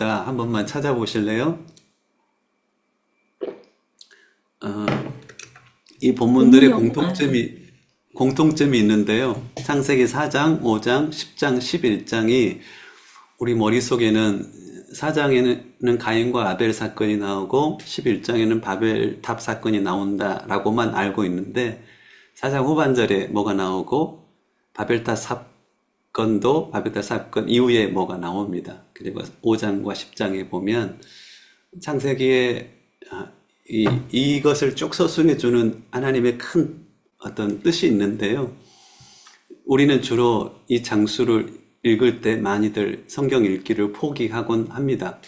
본문입니다. 한 번만 찾아보실래요? 어, 이 본문들의 공통점이 있는데요. 창세기 4장, 5장, 10장, 11장이 우리 머릿속에는 4장에는 가인과 아벨 사건이 나오고 11장에는 바벨탑 사건이 나온다라고만 알고 있는데 4장 후반절에 뭐가 나오고 바벨탑 사건 이후에 뭐가 나옵니다. 그리고 5장과 10장에 보면 창세기에 이것을 쭉 서술해 주는 하나님의 큰 어떤 뜻이 있는데요. 우리는 주로 이 장수를 읽을 때 많이들 성경 읽기를 포기하곤 합니다.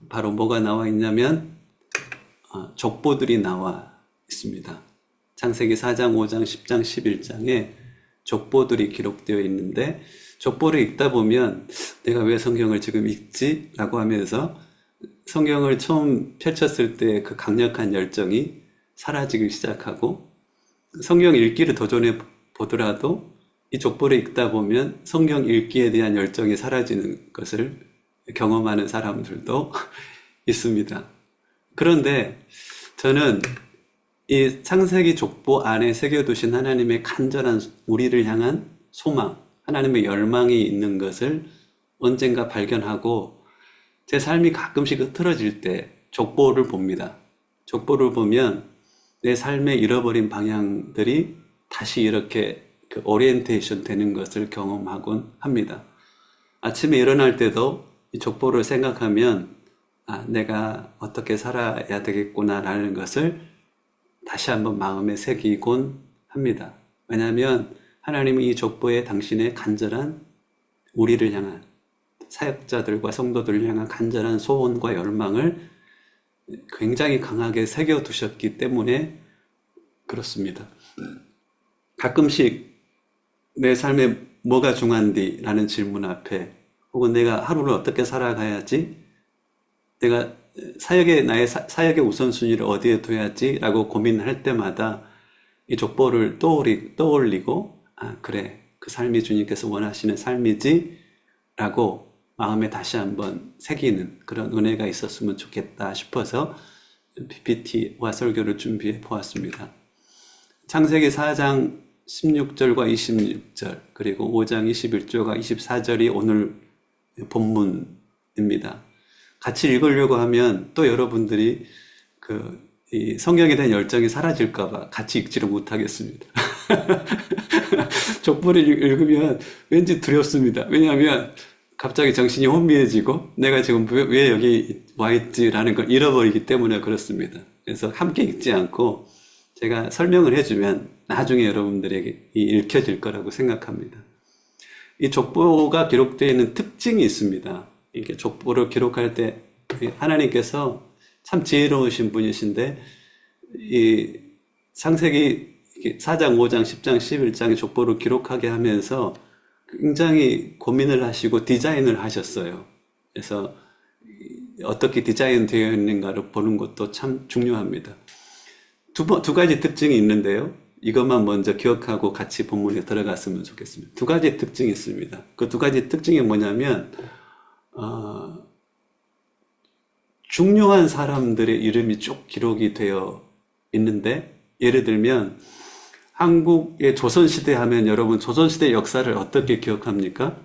바로 뭐가 나와 있냐면 족보들이 나와 있습니다. 창세기 4장, 5장, 10장, 11장에 족보들이 기록되어 있는데 족보를 읽다 보면 내가 왜 성경을 지금 읽지? 라고 하면서 성경을 처음 펼쳤을 때 그 강력한 열정이 사라지기 시작하고 성경 읽기를 도전해 보더라도 이 족보를 읽다 보면 성경 읽기에 대한 열정이 사라지는 것을 경험하는 사람들도 있습니다. 그런데 저는 이 창세기 족보 안에 새겨두신 하나님의 간절한 우리를 향한 소망, 하나님의 열망이 있는 것을 언젠가 발견하고 제 삶이 가끔씩 흐트러질 때 족보를 봅니다. 족보를 보면 내 삶의 잃어버린 방향들이 다시 이렇게 오리엔테이션 되는 것을 경험하곤 합니다. 아침에 일어날 때도 이 족보를 생각하면 내가 어떻게 살아야 되겠구나라는 것을 다시 한번 마음에 새기곤 합니다. 왜냐하면 하나님이 이 족보에 당신의 간절한 우리를 향한 사역자들과 성도들을 향한 간절한 소원과 열망을 굉장히 강하게 새겨두셨기 때문에 그렇습니다. 가끔씩 내 삶에 뭐가 중요한디? 라는 질문 앞에 혹은 내가 하루를 어떻게 살아가야지? 내가 나의 사역의 우선순위를 어디에 둬야지? 라고 고민할 때마다 이 족보를 떠올리고 그래, 그 삶이 주님께서 원하시는 삶이지? 라고 마음에 다시 한번 새기는 그런 은혜가 있었으면 좋겠다 싶어서 PPT와 설교를 준비해 보았습니다. 창세기 4장 16절과 26절 그리고 5장 21절과 24절이 오늘 본문입니다. 같이 읽으려고 하면 또 여러분들이 이 성경에 대한 열정이 사라질까봐 같이 읽지를 못하겠습니다. 족보를 읽으면 왠지 두렵습니다. 왜냐하면 갑자기 정신이 혼미해지고 내가 지금 왜 여기 와 있지라는 걸 잃어버리기 때문에 그렇습니다. 그래서 함께 읽지 않고 제가 설명을 해주면 나중에 여러분들에게 읽혀질 거라고 생각합니다. 이 족보가 기록되어 있는 특징이 있습니다. 이렇게 족보를 기록할 때 하나님께서 참 지혜로우신 분이신데 이 창세기 4장, 5장, 10장, 11장의 족보를 기록하게 하면서 굉장히 고민을 하시고 디자인을 하셨어요. 그래서 어떻게 디자인되어 있는가를 보는 것도 참 중요합니다. 두 가지 특징이 있는데요. 이것만 먼저 기억하고 같이 본문에 들어갔으면 좋겠습니다. 두 가지 특징이 있습니다. 그 두 가지 특징이 뭐냐면 중요한 사람들의 이름이 쭉 기록이 되어 있는데 예를 들면 한국의 조선시대 하면 여러분 조선시대 역사를 어떻게 기억합니까?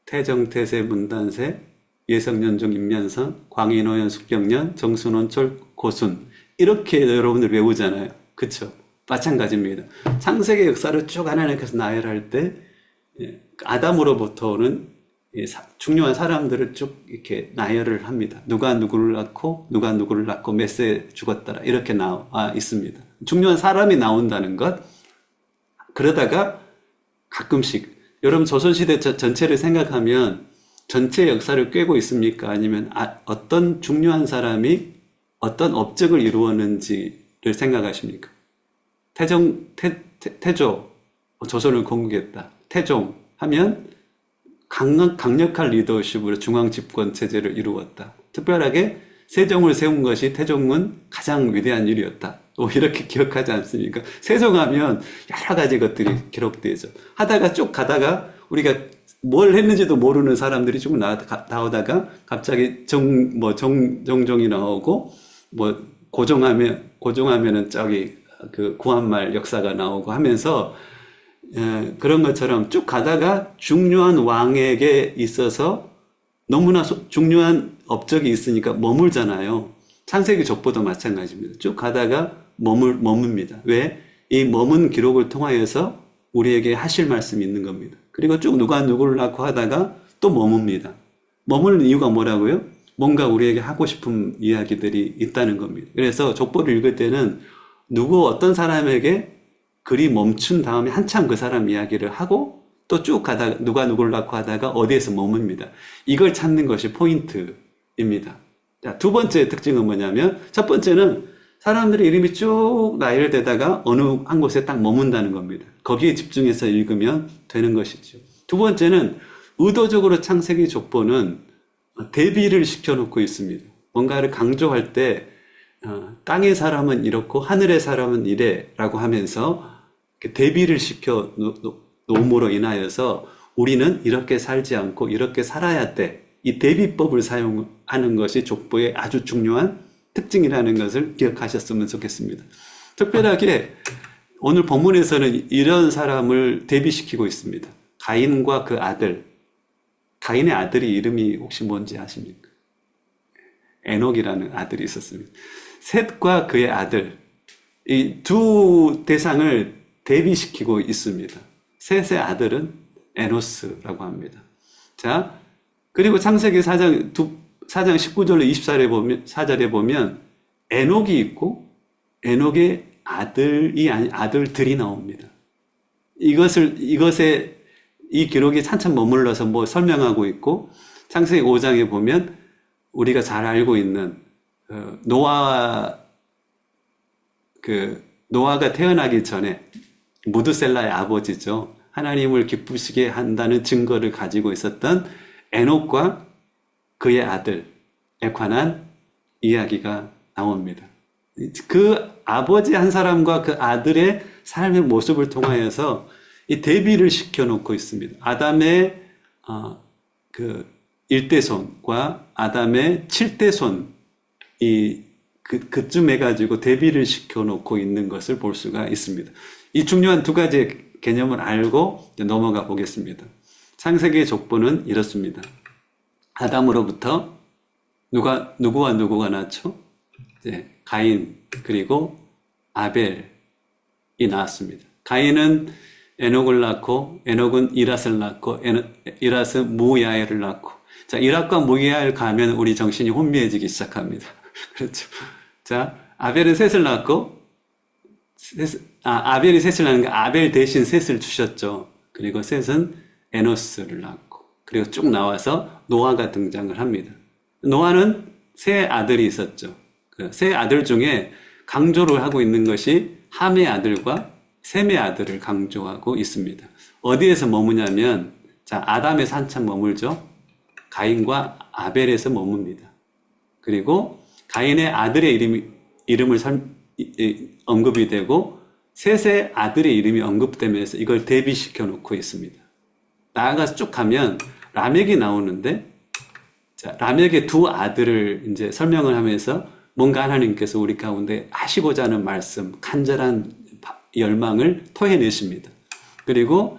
태정, 태세, 문단세, 예성년종, 임면선, 광인호연, 숙경년, 정순원철, 고순 이렇게 여러분들 외우잖아요. 그쵸? 마찬가지입니다. 창세기 역사를 쭉 하나님께서 나열할 때 아담으로부터 오는 중요한 사람들을 쭉 이렇게 나열을 합니다. 누가 누구를 낳고 누가 누구를 낳고 몇 세에 죽었더라 이렇게 나와 있습니다. 중요한 사람이 나온다는 것. 그러다가 가끔씩 여러분 조선시대 전체를 생각하면 전체 역사를 꿰고 있습니까? 아니면 어떤 중요한 사람이 어떤 업적을 이루었는지를 생각하십니까? 태조 조선을 건국했다. 태종 하면 강력한 리더십으로 중앙 집권 체제를 이루었다. 특별하게 세종을 세운 것이 태종은 가장 위대한 일이었다. 이렇게 기억하지 않습니까? 세종하면 여러 가지 것들이 기록되죠. 하다가 쭉 가다가 우리가 뭘 했는지도 모르는 사람들이 쭉 나오다가 갑자기 정종이 나오고, 뭐, 고종하면은 저기 그 구한말 역사가 나오고 하면서, 그런 것처럼 쭉 가다가 중요한 왕에게 있어서 너무나 중요한 업적이 있으니까 머물잖아요. 창세기 족보도 마찬가지입니다. 쭉 가다가 머뭅니다. 왜? 이 머문 기록을 통하여서 우리에게 하실 말씀이 있는 겁니다. 그리고 쭉 누가 누구를 낳고 하다가 또 머뭅니다. 머무는 이유가 뭐라고요? 뭔가 우리에게 하고 싶은 이야기들이 있다는 겁니다. 그래서 족보를 읽을 때는 어떤 사람에게 글이 멈춘 다음에 한참 그 사람 이야기를 하고 또 쭉 가다가 누가 누구를 낳고 하다가 어디에서 머뭅니다. 이걸 찾는 것이 포인트입니다. 자, 두 번째 특징은 뭐냐면, 첫 번째는 사람들의 이름이 쭉 나열되다가 어느 한 곳에 딱 머문다는 겁니다. 거기에 집중해서 읽으면 되는 것이죠. 두 번째는 의도적으로 창세기 족보는 대비를 시켜놓고 있습니다. 뭔가를 강조할 때 땅의 사람은 이렇고 하늘의 사람은 이래라고 하면서 대비를 시켜 놓음으로 인하여서 우리는 이렇게 살지 않고 이렇게 살아야 돼. 이 대비법을 사용하는 것이 족보의 아주 중요한 특징이라는 것을 기억하셨으면 좋겠습니다. 특별하게 오늘 본문에서는 이런 사람을 대비시키고 있습니다. 가인과 그 아들. 가인의 아들이 이름이 혹시 뭔지 아십니까? 에녹이라는 아들이 있었습니다. 셋과 그의 아들. 이 두 대상을 대비시키고 있습니다. 셋의 아들은 에노스라고 합니다. 자, 그리고 창세기 4장 19절로 24절에 보면 에녹이 있고 에녹의 아들들이 나옵니다. 이 기록이 한참 머물러서 뭐 설명하고 있고, 창세기 5장에 보면 우리가 잘 알고 있는 노아가 태어나기 전에 무드셀라의 아버지죠. 하나님을 기쁘시게 한다는 증거를 가지고 있었던 에녹과 그의 아들에 관한 이야기가 나옵니다. 그 아버지 한 사람과 그 아들의 삶의 모습을 통하여서 이 대비를 시켜놓고 있습니다. 아담의 그 1대손과 아담의 7대손 그쯤 해가지고 대비를 시켜놓고 있는 것을 볼 수가 있습니다. 이 중요한 두 가지 개념을 알고 넘어가 보겠습니다. 창세기의 족보는 이렇습니다. 아담으로부터 누구와 누구가 낳죠? 가인 그리고 아벨이 나왔습니다. 가인은 에녹을 낳고, 에녹은 이랏을 낳고, 이랏은 무야엘을 낳고. 자, 이랏과 무야엘 가면 우리 정신이 혼미해지기 시작합니다. 그렇죠. 자, 아벨은 셋을 낳고, 아벨이 셋을 낳으니까 아벨 대신 셋을 주셨죠. 그리고 셋은 에노스를 낳고, 그리고 쭉 나와서 노아가 등장을 합니다. 노아는 세 아들이 있었죠. 그 세 아들 중에 강조를 하고 있는 것이 함의 아들과 셈의 아들을 강조하고 있습니다. 어디에서 머무냐면, 자, 아담에서 한참 머물죠. 가인과 아벨에서 머뭅니다. 그리고 가인의 아들의 이름을 언급이 되고, 셋의 아들의 이름이 언급되면서 이걸 대비시켜 놓고 있습니다. 나아가서 쭉 가면 라멕이 나오는데, 자, 라멕의 두 아들을 이제 설명을 하면서 뭔가 하나님께서 우리 가운데 하시고자 하는 말씀, 간절한 열망을 토해내십니다. 그리고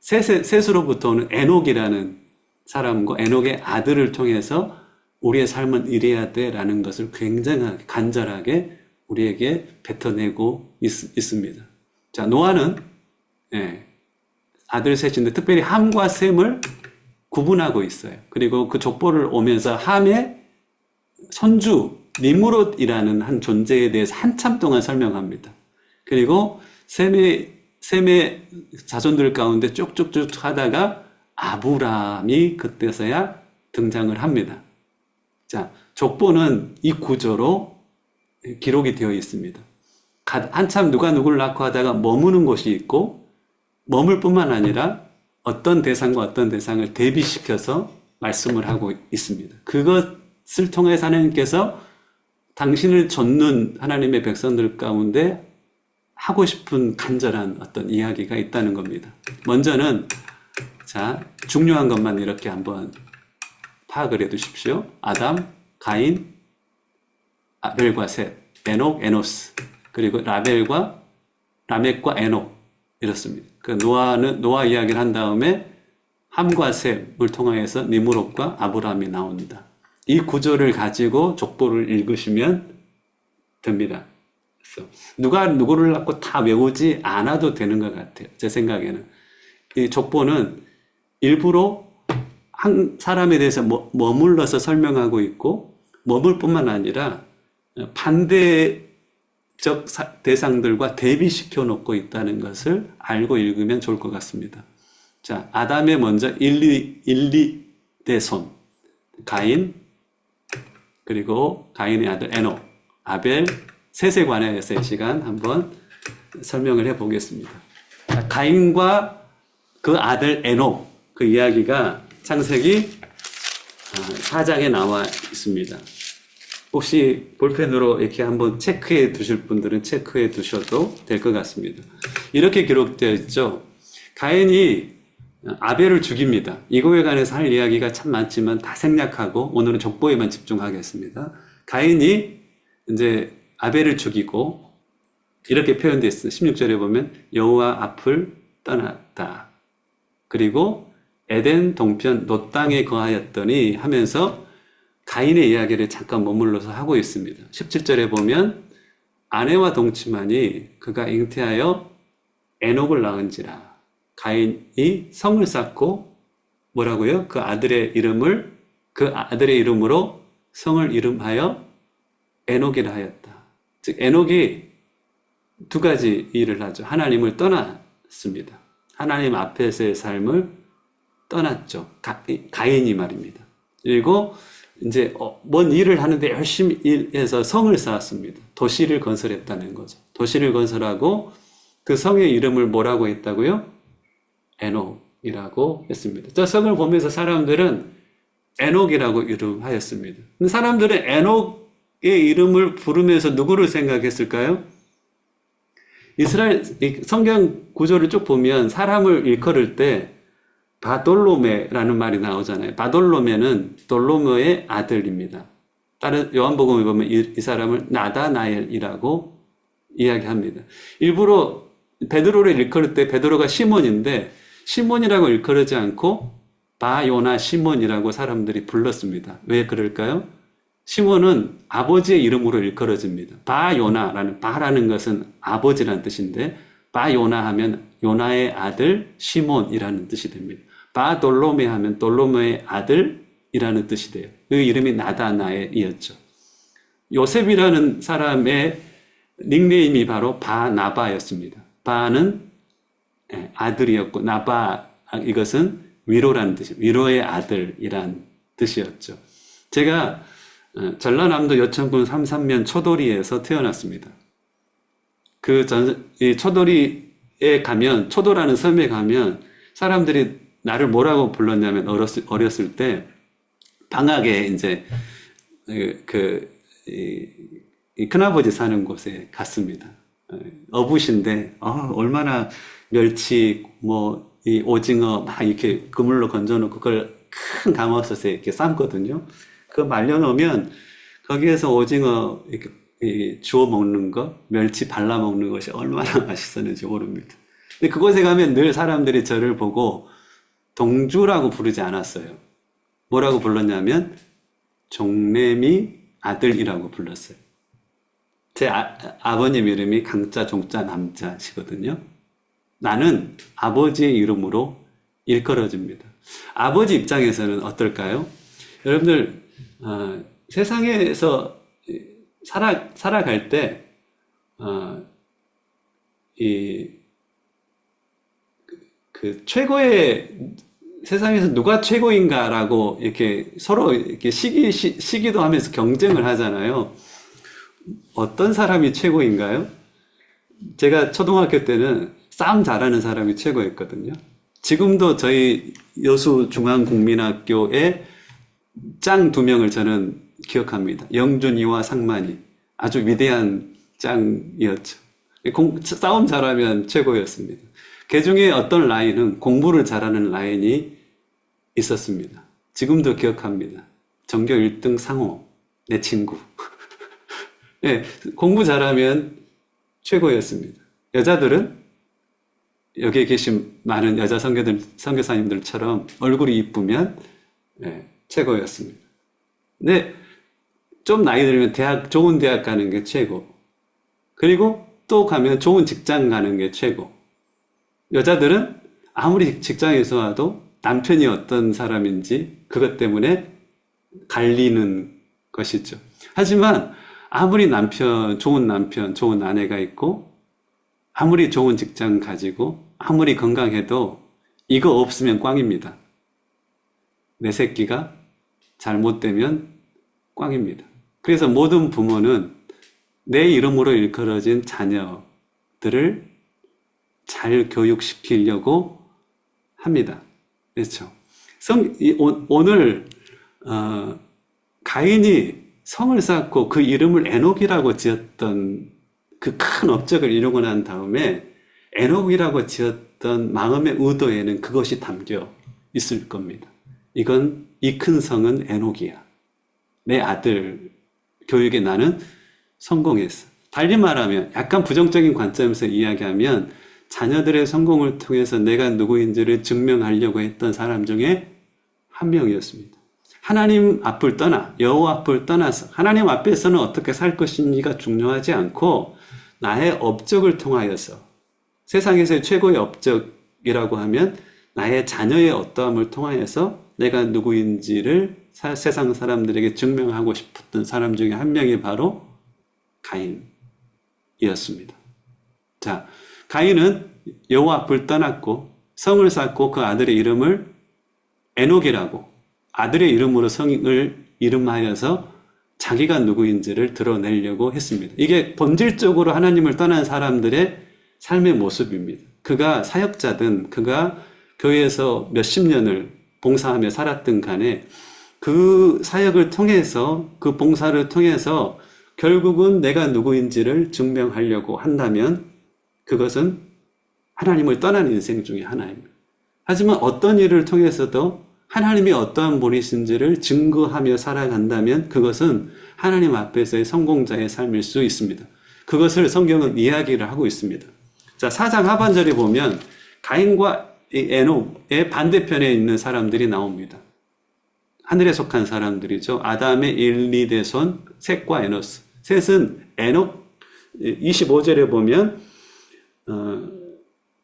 셋으로부터 오는 에녹이라는 사람과 에녹의 아들을 통해서 우리의 삶은 이래야 돼라는 것을 굉장히 간절하게 우리에게 뱉어내고 있습니다. 자, 노아는 아들 셋인데 특별히 함과 셈을 구분하고 있어요. 그리고 그 족보를 오면서 함의 손주 니므롯이라는 한 존재에 대해서 한참 동안 설명합니다. 그리고 셈의 자손들 가운데 쭉쭉쭉 하다가 아브람이 그때서야 등장을 합니다. 자, 족보는 이 구조로 기록이 되어 있습니다. 한참 누가 누구를 낳고 하다가 머무는 곳이 있고, 머물 뿐만 아니라 어떤 대상과 어떤 대상을 대비시켜서 말씀을 하고 있습니다. 그것을 통해서 하나님께서 당신을 좇는 하나님의 백성들 가운데 하고 싶은 간절한 어떤 이야기가 있다는 겁니다. 먼저는 자, 중요한 것만 이렇게 한번 파악을 해 두십시오. 아담, 가인, 아벨과 셋, 에녹, 에노스, 그리고 라멕과 에녹, 이렇습니다. 그 노아 이야기를 한 다음에 함과 셈을 통하여서 니므롯과 아브라함이 나온다. 이 구조를 가지고 족보를 읽으시면 됩니다. 그래서 누가 누구를 갖고 다 외우지 않아도 되는 것 같아요. 제 생각에는. 이 족보는 일부러 한 사람에 대해서 머물러서 설명하고 있고, 머물 뿐만 아니라 반대적 대상들과 대비시켜 놓고 있다는 것을 알고 읽으면 좋을 것 같습니다. 자, 아담의 먼저 일리대손, 가인, 그리고 가인의 아들 에녹, 아벨, 셋에 관하여서 이 시간 한번 설명을 해 보겠습니다. 가인과 그 아들 에녹, 그 이야기가 창세기 4장에 나와 있습니다. 혹시 볼펜으로 이렇게 한번 체크해 두실 분들은 체크해 두셔도 될 것 같습니다. 이렇게 기록되어 있죠. 가인이 아벨을 죽입니다. 이거에 관해서 할 이야기가 참 많지만 다 생략하고 오늘은 족보에만 집중하겠습니다. 가인이 이제 아벨을 죽이고 이렇게 표현되어 있습니다. 16절에 보면 여호와 앞을 떠났다. 그리고 에덴 동편 놋 땅에 거하였더니 하면서 가인의 이야기를 잠깐 머물러서 하고 있습니다. 17절에 보면 아내와 동침하니 그가 잉태하여 에녹을 낳은지라. 가인이 성을 쌓고 뭐라고요? 그 아들의 이름으로 성을 이름하여 에녹이라 하였다. 즉 에녹이 두 가지 일을 하죠. 하나님을 떠났습니다. 하나님 앞에서의 삶을 떠났죠. 가인이 말입니다. 그리고 이제 뭔 일을 하는데 열심히 일해서 성을 쌓았습니다. 도시를 건설했다는 거죠. 도시를 건설하고 그 성의 이름을 뭐라고 했다고요? 에녹이라고 했습니다. 저 성을 보면서 사람들은 에녹이라고 이름하였습니다. 근데 사람들은 에녹의 이름을 부르면서 누구를 생각했을까요? 이스라엘 성경 구조를 쭉 보면 사람을 일컬을 때 바돌로메라는 말이 나오잖아요. 바돌로메는 돌로메의 아들입니다. 다른 요한복음에 보면 이 사람을 나다나엘이라고 이야기합니다. 일부러 베드로를 일컬을 때 베드로가 시몬인데 시몬이라고 일컬지 않고 바요나 시몬이라고 사람들이 불렀습니다. 왜 그럴까요? 시몬은 아버지의 이름으로 일컬어집니다. 바요나라는 바라는 것은 아버지라는 뜻인데 바요나 하면 요나의 아들 시몬이라는 뜻이 됩니다. 바돌로메 하면 돌로메의 아들이라는 뜻이 돼요. 그 이름이 나다나엘이었죠. 요셉이라는 사람의 닉네임이 바로 바나바였습니다. 바는 아들이었고 나바 이것은 위로라는 뜻이 위로의 아들이란 뜻이었죠. 제가 전라남도 여천군 삼산면 초도리에서 태어났습니다. 이 초도리에 가면 초도라는 섬에 가면 사람들이 나를 뭐라고 불렀냐면 어렸을 때 방학에 이제 이 큰아버지 사는 곳에 갔습니다. 어부신데 얼마나 멸치 이 오징어 막 이렇게 그물로 건져놓고 그걸 큰 가마솥에 이렇게 삶거든요. 그거 말려놓으면 거기에서 오징어 이렇게 주워 먹는 거, 멸치 발라 먹는 것이 얼마나 맛있었는지 모릅니다. 근데 그곳에 가면 늘 사람들이 저를 보고 동주라고 부르지 않았어요. 뭐라고 불렀냐면 종래미 아들이라고 불렀어요. 제 아버님 이름이 강자, 종자, 남자시거든요. 나는 아버지의 이름으로 일컬어집니다. 아버지 입장에서는 어떨까요? 여러분들 세상에서 살아갈 때 최고의 세상에서 누가 최고인가라고 이렇게 서로 이렇게 시기도 하면서 경쟁을 하잖아요. 어떤 사람이 최고인가요? 제가 초등학교 때는 싸움 잘하는 사람이 최고였거든요. 지금도 저희 여수중앙국민학교에 짱 2명을 저는 기억합니다. 영준이와 상만이 아주 위대한 짱이었죠. 싸움 잘하면 최고였습니다. 그 중에 어떤 라인은 공부를 잘하는 라인이 있었습니다. 지금도 기억합니다. 전교 1등 상호, 내 친구. 네, 공부 잘하면 최고였습니다. 여자들은 여기에 계신 많은 여자 선교사님들처럼 얼굴이 이쁘면 최고였습니다. 근데 좀 나이 들면 좋은 대학 가는 게 최고. 그리고 또 가면 좋은 직장 가는 게 최고. 여자들은 아무리 직장에서 와도 남편이 어떤 사람인지 그것 때문에 갈리는 것이죠. 하지만 아무리 좋은 아내가 있고, 아무리 좋은 직장 가지고, 아무리 건강해도 이거 없으면 꽝입니다. 내 새끼가 잘못되면 꽝입니다. 그래서 모든 부모는 내 이름으로 일컬어진 자녀들을 잘 교육시키려고 합니다. 그렇죠? 오늘 가인이 성을 쌓고 그 이름을 에녹이라고 지었던 그 큰 업적을 이루고 난 다음에 에녹이라고 지었던 마음의 의도에는 그것이 담겨 있을 겁니다. 이 큰 성은 에녹이야. 내 아들 교육에 나는 성공했어. 달리 말하면 약간 부정적인 관점에서 이야기하면 자녀들의 성공을 통해서 내가 누구인지를 증명하려고 했던 사람 중에 한 명이었습니다. 하나님 앞을 떠나 여호와 앞을 떠나서 하나님 앞에서는 어떻게 살 것인지가 중요하지 않고 나의 업적을 통하여서 세상에서의 최고의 업적이라고 하면 나의 자녀의 어떠함을 통하여서 내가 누구인지를 세상 사람들에게 증명하고 싶었던 사람 중에 한 명이 바로 가인이었습니다. 자, 가인은 여호와 앞을 떠났고 성을 쌓고 그 아들의 이름을 에녹이라고 아들의 이름으로 성을 이름하여서 자기가 누구인지를 드러내려고 했습니다. 이게 본질적으로 하나님을 떠난 사람들의 삶의 모습입니다. 그가 사역자든 그가 교회에서 몇십 년을 봉사하며 살았든 간에 그 사역을 통해서 그 봉사를 통해서 결국은 내가 누구인지를 증명하려고 한다면 그것은 하나님을 떠난 인생 중에 하나입니다. 하지만 어떤 일을 통해서도 하나님이 어떠한 분이신지를 증거하며 살아간다면 그것은 하나님 앞에서의 성공자의 삶일 수 있습니다. 그것을 성경은 이야기를 하고 있습니다. 자, 4장 하반절에 보면 가인과 에녹의 반대편에 있는 사람들이 나옵니다. 하늘에 속한 사람들이죠. 아담의 1, 2대손 셋과 에노스. 셋은 에녹 25절에 보면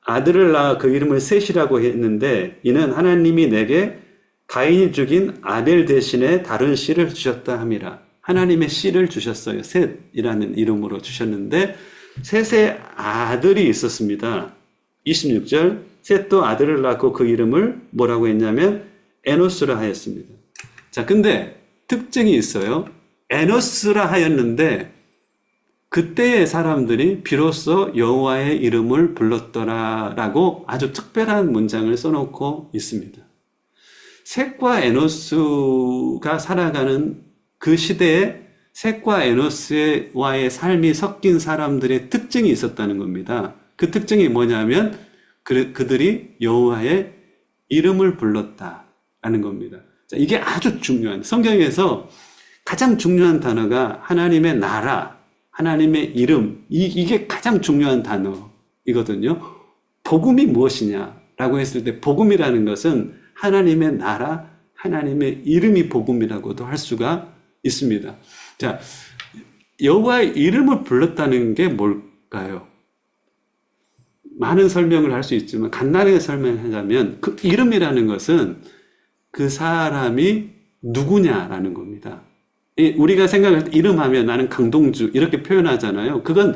아들을 낳아 그 이름을 셋이라고 했는데 이는 하나님이 내게 가인이 죽인 아벨 대신에 다른 씨를 주셨다 함이라. 하나님의 씨를 주셨어요. 셋이라는 이름으로 주셨는데 셋의 아들이 있었습니다. 26절 셋도 아들을 낳고 그 이름을 뭐라고 했냐면 에노스라 하였습니다. 자, 근데 특징이 있어요. 에노스라 하였는데 그때의 사람들이 비로소 여호와의 이름을 불렀더라라고 아주 특별한 문장을 써놓고 있습니다. 셋과 에노스가 살아가는 그 시대에 셋과 에노스와의 삶이 섞인 사람들의 특징이 있었다는 겁니다. 그 특징이 뭐냐면 그들이 여호와의 이름을 불렀다라는 겁니다. 자, 이게 아주 중요한 성경에서 가장 중요한 단어가 하나님의 나라, 하나님의 이름, 이게 가장 중요한 단어이거든요. 복음이 무엇이냐라고 했을 때 복음이라는 것은 하나님의 나라, 하나님의 이름이 복음이라고도 할 수가 있습니다. 자, 여호와의 이름을 불렀다는 게 뭘까요? 많은 설명을 할 수 있지만 간단하게 설명하자면 그 이름이라는 것은 그 사람이 누구냐라는 겁니다. 우리가 생각할 때 이름하면 나는 강동주 이렇게 표현하잖아요. 그건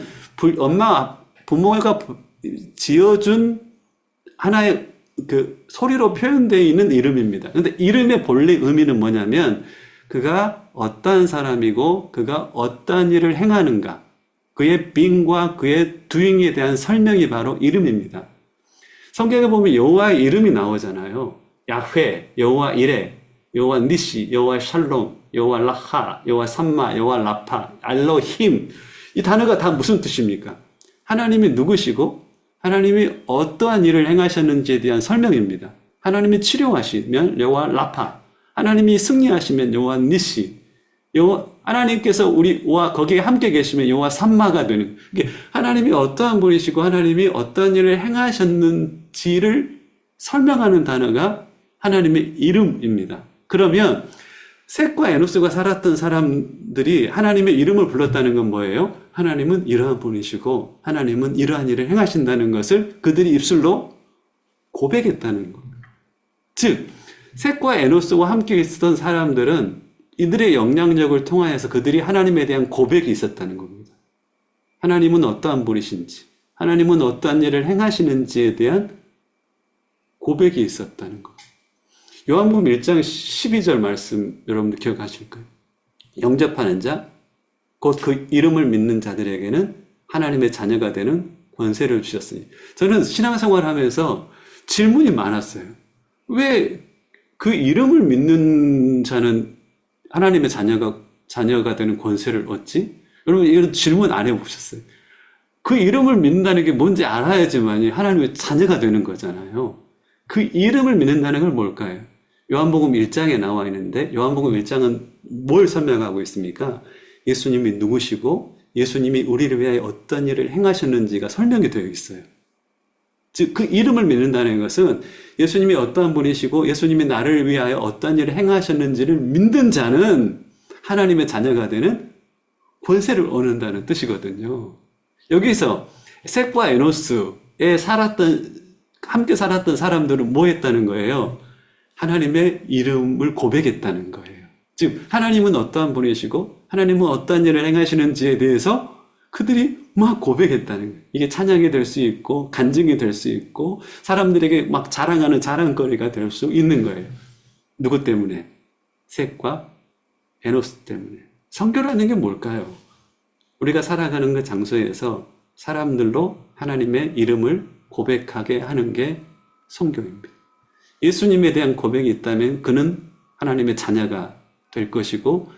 부모가 지어준 하나의 그 소리로 표현되어 있는 이름입니다. 그런데 이름의 본래 의미는 뭐냐면 그가 어떠한 사람이고 그가 어떠한 일을 행하는가 그의 being과 그의 doing에 대한 설명이 바로 이름입니다. 성경에 보면 여호와의 이름이 나오잖아요. 야훼, 여호와 이레, 여호와 니시, 여호와 샬롬, 여호와 라하, 여호와 삼마, 여호와 라파, 알로힘 이 단어가 다 무슨 뜻입니까? 하나님이 누구시고 하나님이 어떠한 일을 행하셨는지에 대한 설명입니다. 하나님이 치료하시면 여호와 라파, 하나님이 승리하시면 여호와 니시, 하나님께서 우리와 거기에 함께 계시면 여호와 삼마가 되는, 이게 하나님이 어떠한 분이시고 하나님이 어떠한 일을 행하셨는지를 설명하는 단어가 하나님의 이름입니다. 그러면 셋과 에노스가 살았던 사람들이 하나님의 이름을 불렀다는 건 뭐예요? 하나님은 이러한 분이시고 하나님은 이러한 일을 행하신다는 것을 그들이 입술로 고백했다는 것. 즉 셋과 에노스와 함께 있었던 사람들은 이들의 영향력을 통하여서 그들이 하나님에 대한 고백이 있었다는 겁니다. 하나님은 어떠한 분이신지, 하나님은 어떠한 일을 행하시는지에 대한 고백이 있었다는 것. 요한복음 1장 12절 말씀 여러분들 기억하실 거예요. 영접하는 자, 곧 그 이름을 믿는 자들에게는 하나님의 자녀가 되는 권세를 주셨으니. 저는 신앙생활 하면서 질문이 많았어요. 왜 그 이름을 믿는 자는 하나님의 자녀가 되는 권세를 얻지? 여러분, 이런 질문 안 해보셨어요? 그 이름을 믿는다는 게 뭔지 알아야지만이 하나님의 자녀가 되는 거잖아요. 그 이름을 믿는다는 건 뭘까요? 요한복음 1장에 나와 있는데, 요한복음 1장은 뭘 설명하고 있습니까? 예수님이 누구시고 예수님이 우리를 위하여 어떤 일을 행하셨는지가 설명이 되어 있어요. 즉 그 이름을 믿는다는 것은 예수님이 어떠한 분이시고 예수님이 나를 위하여 어떤 일을 행하셨는지를 믿는 자는 하나님의 자녀가 되는 권세를 얻는다는 뜻이거든요. 여기서 셋과 에노스에 함께 살았던 사람들은 뭐 했다는 거예요? 하나님의 이름을 고백했다는 거예요. 즉 하나님은 어떠한 분이시고 하나님은 어떠한 일을 행하시는지에 대해서 그들이 막 고백했다는 거예요. 이게 찬양이 될 수 있고 간증이 될 수 있고 사람들에게 막 자랑하는 자랑거리가 될 수 있는 거예요. 누구 때문에? 셋과 에노스 때문에. 선교라는 게 뭘까요? 우리가 살아가는 그 장소에서 사람들로 하나님의 이름을 고백하게 하는 게 선교입니다. 예수님에 대한 고백이 있다면 그는 하나님의 자녀가 될 것이고,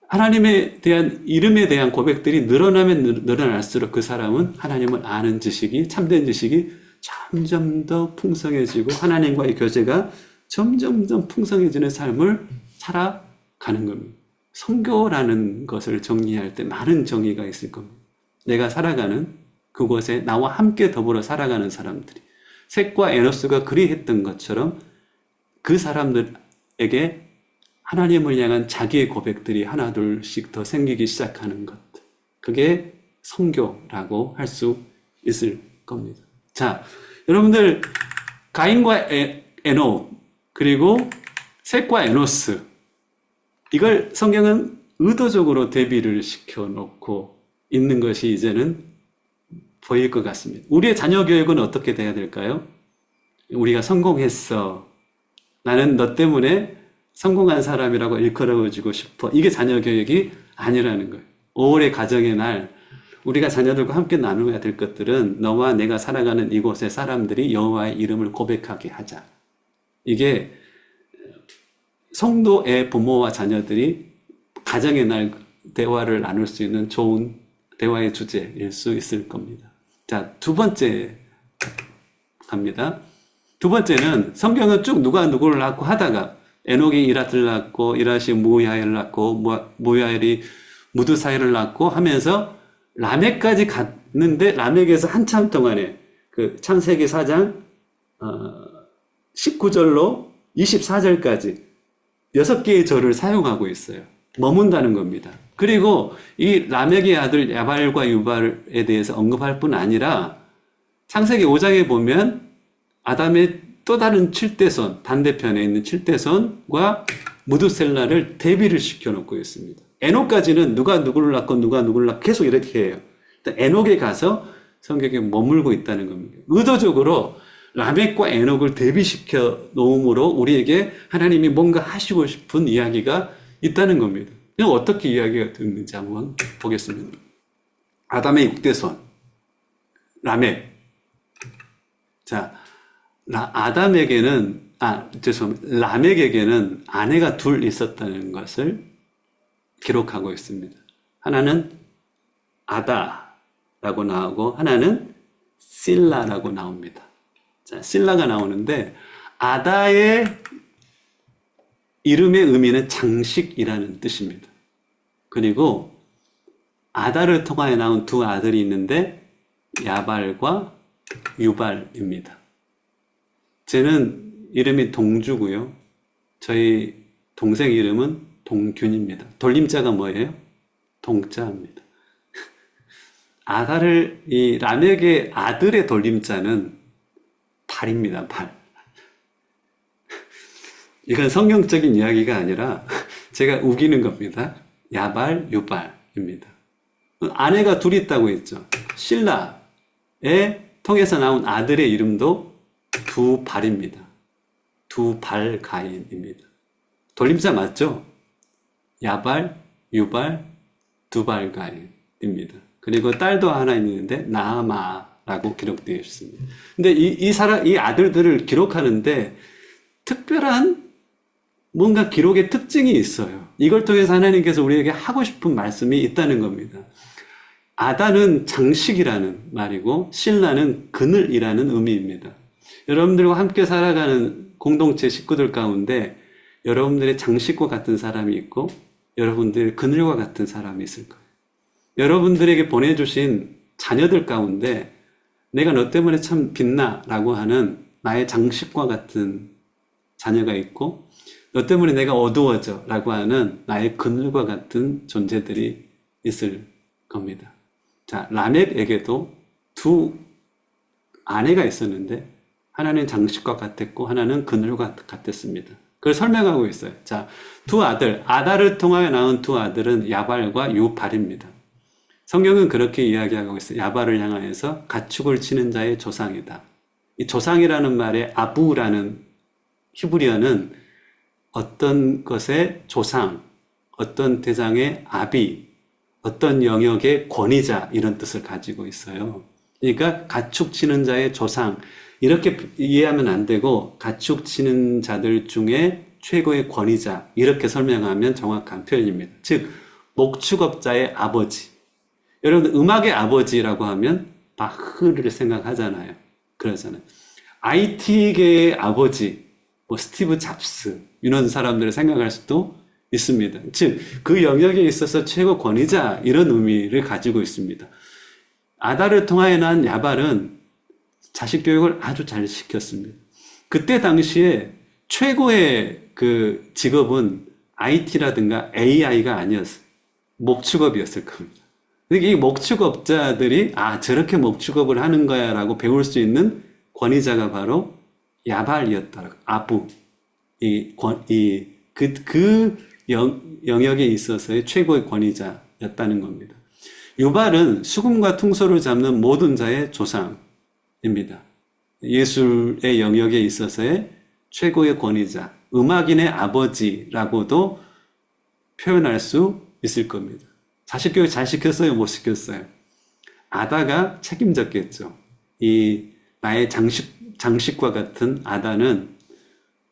하나님에 대한 이름에 대한 고백들이 늘어나면 늘어날수록 그 사람은 하나님을 아는 지식이, 참된 지식이 점점 더 풍성해지고 하나님과의 교제가 점점 더 풍성해지는 삶을 살아가는 겁니다. 선교라는 것을 정리할 때 많은 정의가 있을 겁니다. 내가 살아가는 그곳에 나와 함께 더불어 살아가는 사람들이, 셋과 에노스가 그리했던 것처럼 그 사람들에게 하나님을 향한 자기의 고백들이 하나둘씩 더 생기기 시작하는 것. 그게 선교라고 할 수 있을 겁니다. 자, 여러분들 가인과 에녹 그리고 셋과 에노스, 이걸 성경은 의도적으로 대비를 시켜놓고 있는 것이 이제는 보일 것 같습니다. 우리의 자녀 교육은 어떻게 돼야 될까요? 우리가 성공했어. 나는 너 때문에 성공한 사람이라고 일컬어주고 싶어. 이게 자녀 교육이 아니라는 거예요. 5월의 가정의 날, 우리가 자녀들과 함께 나누어야 될 것들은 너와 내가 살아가는 이곳의 사람들이 여호와의 이름을 고백하게 하자. 이게 성도의 부모와 자녀들이 가정의 날 대화를 나눌 수 있는 좋은 대화의 주제일 수 있을 겁니다. 자, 두 번째 갑니다. 두 번째는 성경은 쭉 누가 누구를 낳고 하다가 에녹이 이랏을 낳고 이랏이 무야엘을 낳고 무야엘이 무드사엘을 낳고 하면서 라멕까지 갔는데, 라멕에서 한참 동안에 그 창세기 4장 19절로 24절까지 6개의 절을 사용하고 있어요. 머문다는 겁니다. 그리고 이 라멕의 아들 야발과 유발에 대해서 언급할 뿐 아니라 창세기 5장에 보면 아담의 또 다른 7대손, 반대편에 있는 7대손과 무드셀라를 대비를 시켜놓고 있습니다. 에녹까지는 누가 누구를 낳고 누가 누구를 낳고 계속 이렇게 해요. 에녹에 가서 성경에 머물고 있다는 겁니다. 의도적으로 라멕과 에녹을 대비시켜 놓음으로 우리에게 하나님이 뭔가 하시고 싶은 이야기가 있다는 겁니다. 그럼 어떻게 이야기가 됐는지 한번 보겠습니다. 아담의 6대손 라멕. 자, 라멕에게는 아내가 둘 있었다는 것을 기록하고 있습니다. 하나는 아다라고 나오고 하나는 실라라고 나옵니다. 자, 실라가 나오는데 아다의 이름의 의미는 장식이라는 뜻입니다. 그리고 아다를 통하여 나온 두 아들이 있는데 야발과 유발입니다. 쟤는 이름이 동주고요. 저희 동생 이름은 동균입니다. 돌림자가 뭐예요? 동자입니다. 이 라멕의 아들의 돌림자는 발입니다. 발. 이건 성경적인 이야기가 아니라 제가 우기는 겁니다. 야발, 유발입니다. 아내가 둘이 있다고 했죠. 실라에 통해서 나온 아들의 이름도 두 발입니다. 두 발 가인입니다. 돌림자 맞죠? 야발, 유발, 두 발 가인입니다. 그리고 딸도 하나 있는데 나아마라고 기록되어 있습니다. 근데 이 아들들을 기록하는데 특별한 뭔가 기록의 특징이 있어요. 이걸 통해서 하나님께서 우리에게 하고 싶은 말씀이 있다는 겁니다. 아다는 장식이라는 말이고 실라는 그늘이라는 의미입니다. 여러분들과 함께 살아가는 공동체 식구들 가운데 여러분들의 장식과 같은 사람이 있고 여러분들의 그늘과 같은 사람이 있을 거예요. 여러분들에게 보내주신 자녀들 가운데 내가 너 때문에 참 빛나 라고 하는 나의 장식과 같은 자녀가 있고 너 때문에 내가 어두워져 라고 하는 나의 그늘과 같은 존재들이 있을 겁니다. 자, 라멕에게도 두 아내가 있었는데 하나는 장식과 같았고 하나는 그늘과 같았습니다. 그걸 설명하고 있어요. 자, 두 아들, 아다를 통하여 낳은 두 아들은 야발과 유발입니다. 성경은 그렇게 이야기하고 있어요. 야발을 향하여서 가축을 치는 자의 조상이다. 이 조상이라는 말에 아부라는 히브리어는 어떤 것의 조상, 어떤 대상의 아비, 어떤 영역의 권위자 이런 뜻을 가지고 있어요. 그러니까 가축 치는 자의 조상 이렇게 이해하면 안 되고 가축 치는 자들 중에 최고의 권위자 이렇게 설명하면 정확한 표현입니다. 즉 목축업자의 아버지. 여러분 음악의 아버지라고 하면 바흐를 생각하잖아요. 그러잖아요. IT계의 아버지, 뭐 스티브 잡스 이런 사람들을 생각할 수도 있습니다. 즉 그 영역에 있어서 최고 권위자 이런 의미를 가지고 있습니다. 아다를 통하여 난 야발은 자식 교육을 아주 잘 시켰습니다. 그때 당시에 최고의 그 직업은 IT라든가 AI가 아니었어요. 목축업이었을 겁니다. 그러니까 이 목축업자들이 저렇게 목축업을 하는 거야 라고 배울 수 있는 권위자가 바로 야발이었다. 아부. 영역에 있어서의 최고의 권위자였다는 겁니다. 유발은 수금과 퉁소를 잡는 모든 자의 조상입니다. 예술의 영역에 있어서의 최고의 권위자, 음악인의 아버지라고도 표현할 수 있을 겁니다. 자식 교육 잘 시켰어요? 못 시켰어요? 아다가 책임졌겠죠. 나의 장식과 같은 아다는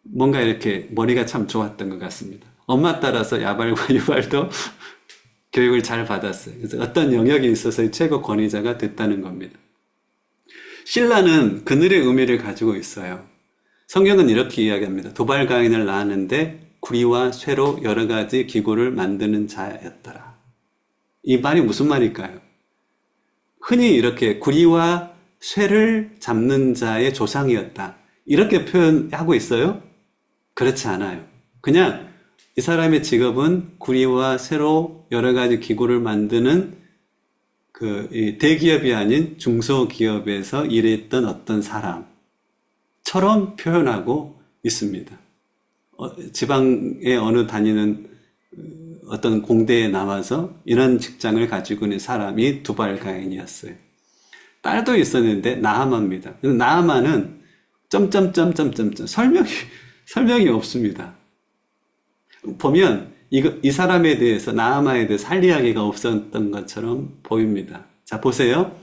뭔가 이렇게 머리가 참 좋았던 것 같습니다. 엄마 따라서 야발과 유발도 교육을 잘 받았어요. 그래서 어떤 영역에 있어서의 최고 권위자가 됐다는 겁니다. 실라는 그늘의 의미를 가지고 있어요. 성경은 이렇게 이야기합니다. 도발가인을 낳았는데 구리와 쇠로 여러 가지 기구를 만드는 자였더라. 이 말이 무슨 말일까요? 흔히 이렇게 구리와 쇠를 잡는 자의 조상이었다. 이렇게 표현하고 있어요? 그렇지 않아요. 그냥 이 사람의 직업은 구리와 쇠로 여러 가지 기구를 만드는 대기업이 아닌 중소기업에서 일했던 어떤 사람처럼 표현하고 있습니다. 지방의 어느 다니는 어떤 공대에 나와서 이런 직장을 가지고 있는 사람이 두발가인이었어요. 딸도 있었는데 나아마입니다. 나아마는 설명이 없습니다. 보면 이 사람에 대해서 나아마에 대해서 할 이야기가 없었던 것처럼 보입니다. 자, 보세요.